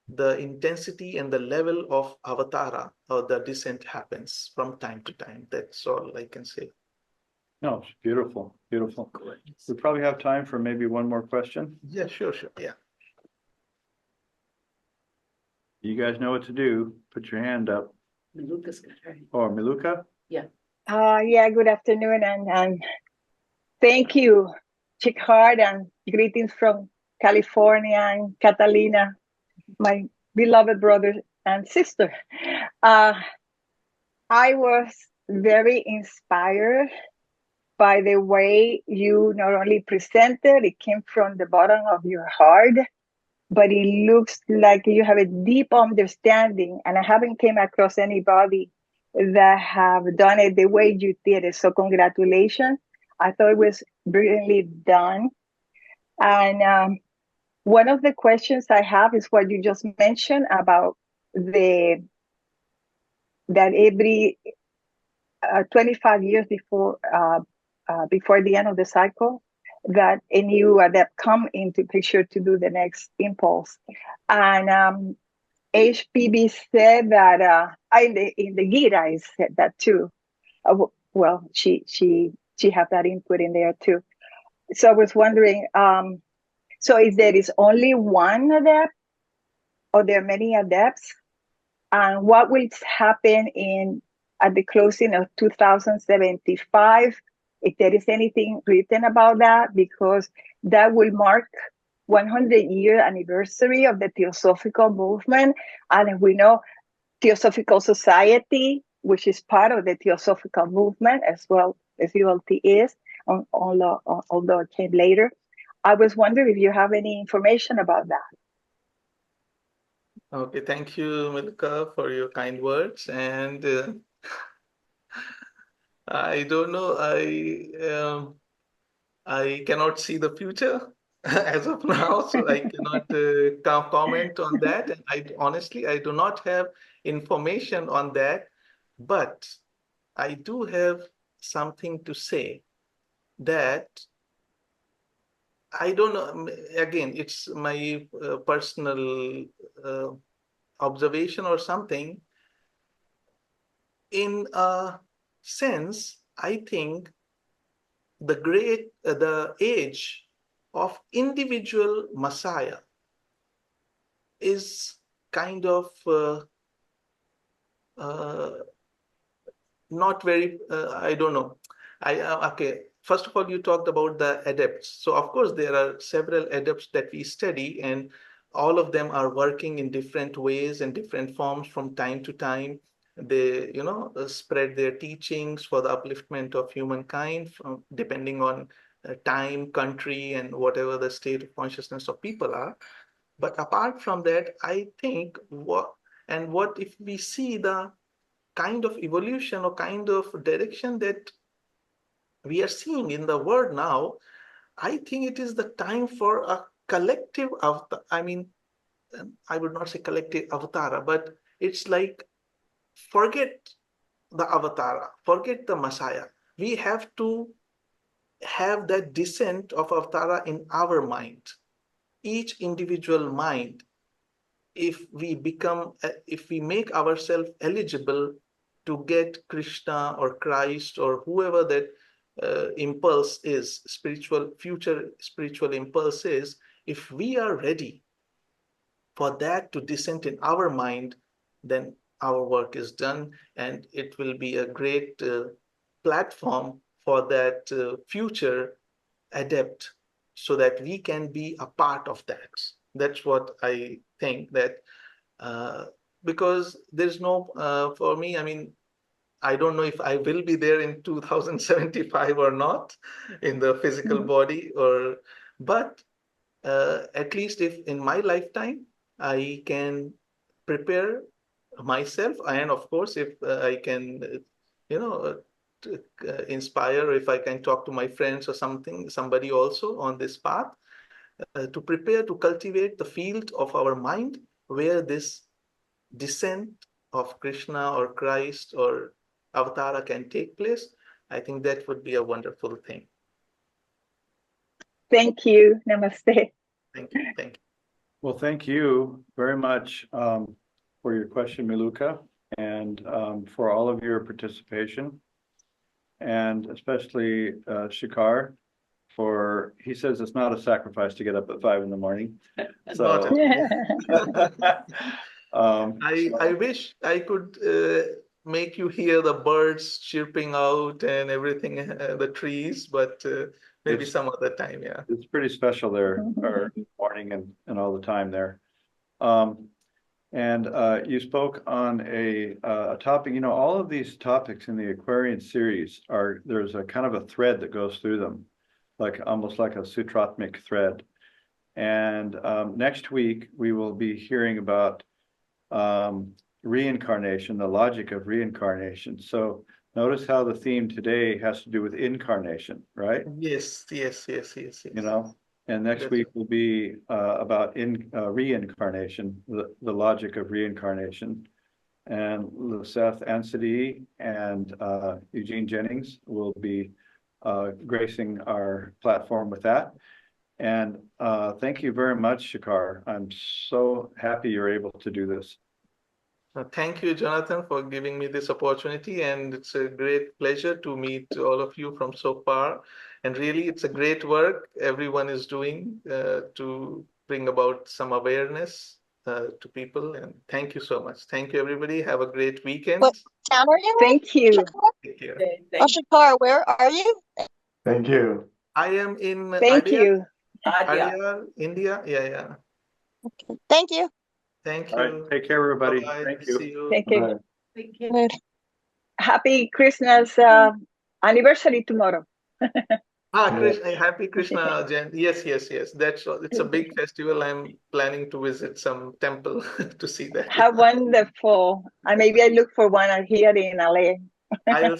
the intensity and the level of avatara or the descent happens from time to time. That's all I can say. No, it's beautiful, beautiful. We probably have time for maybe one more question. Yeah, sure. Yeah. You guys know what to do. Put your hand up. Miluka's got her. Or Miluka? Yeah. Yeah, good afternoon, and thank you, Shikhar, and greetings from California, and Catalina, my beloved brother and sister. I was very inspired by the way you not only presented, it came from the bottom of your heart, but it looks like you have a deep understanding, and I haven't came across anybody that have done it the way you did it. So congratulations. I thought it was brilliantly done. And one of the questions I have is what you just mentioned about that every 25 years before the end of the cycle, that a new adept come into picture to do the next impulse. And HPB said that in the Gita, I said that too. Well, she have that input in there too. So I was wondering, so if there is only one adept, or there are many adepts, and what will happen at the closing of 2075, if there is anything written about that, because that will mark 100-year anniversary of the Theosophical movement. And we know Theosophical Society, which is part of the Theosophical movement, as well as ULT is, although it came later. I was wondering if you have any information about that. Okay, thank you, Milka, for your kind words. And I don't know, I cannot see the future as of now, so I cannot comment on that. And honestly, I do not have information on that, but I do have something to say that I don't know. Again, it's my personal observation or something. In a sense, I think the age of individual Messiah is kind of not very, I don't know. Okay, first of all, you talked about the adepts. So of course, there are several adepts that we study, and all of them are working in different ways and different forms from time to time. They, spread their teachings for the upliftment of humankind, depending on time, country, and whatever the state of consciousness of people are. But apart from that, I think what if we see the kind of evolution or kind of direction that we are seeing in the world now, I think it is the time for a collective avatar. I mean, I would not say collective avatar, but it's like forget the avatar, forget the Messiah. We have to have that descent of avatar in our mind, each individual mind. If we make ourselves eligible to get Krishna or Christ or whoever that impulse is, future spiritual impulse is, if we are ready for that to descend in our mind, then our work is done, and it will be a great platform for that future adept, so that we can be a part of that. That's what I think, that because there's no, for me, I mean, I don't know if I will be there in 2075 or not in the physical body, but at least if in my lifetime I can prepare myself, and of course, if I can, inspire, if I can talk to my friends or somebody also on this path, to prepare to cultivate the field of our mind where this descent of Krishna or Christ or Avatara can take place, I think that would be a wonderful thing. Thank you. Namaste. Thank you. Thank you. Well, thank you very much for your question, Miluka, and for all of your participation, and especially Shikhar, he says it's not a sacrifice to get up at 5 a.m. So I wish I could make you hear the birds chirping out and everything, the trees, but maybe some other time. Yeah, it's pretty special there, or morning and all the time there. And you spoke on a topic. You know, all of these topics in the Aquarian series there's a kind of a thread that goes through them, like almost like a sutratmic thread. And next week we will be hearing about reincarnation, the logic of reincarnation. So notice how the theme today has to do with incarnation, right? Yes. You know, and next week will be about reincarnation, the logic of reincarnation. And Seth Ansadi and Eugene Jennings will be gracing our platform with that. And thank you very much, Shikhar. I'm so happy you're able to do this. Thank you, Jonathan, for giving me this opportunity. And it's a great pleasure to meet all of you from so far. And really, it's a great work everyone is doing to bring about some awareness to people. And thank you so much. Thank you, everybody. Have a great weekend. What town are you in? Thank you. Take care. Oh, Shikhar, where are you? Thank you. I am in Thank you. Adyar, India. Yeah. Okay. Thank you. Thank All you. right. Take care, everybody. Bye-bye. Thank you. See you. Thank you. Good. Happy Krishna's anniversary tomorrow. Krishna, happy Krishna Jayanti. Yes. It's a big festival. I'm planning to visit some temple to see that. How wonderful. Maybe I look for one here in LA. I'll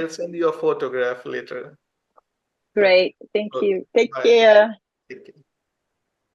send you a photograph later. Great. Thank Okay. you. Take Bye. care. Take care.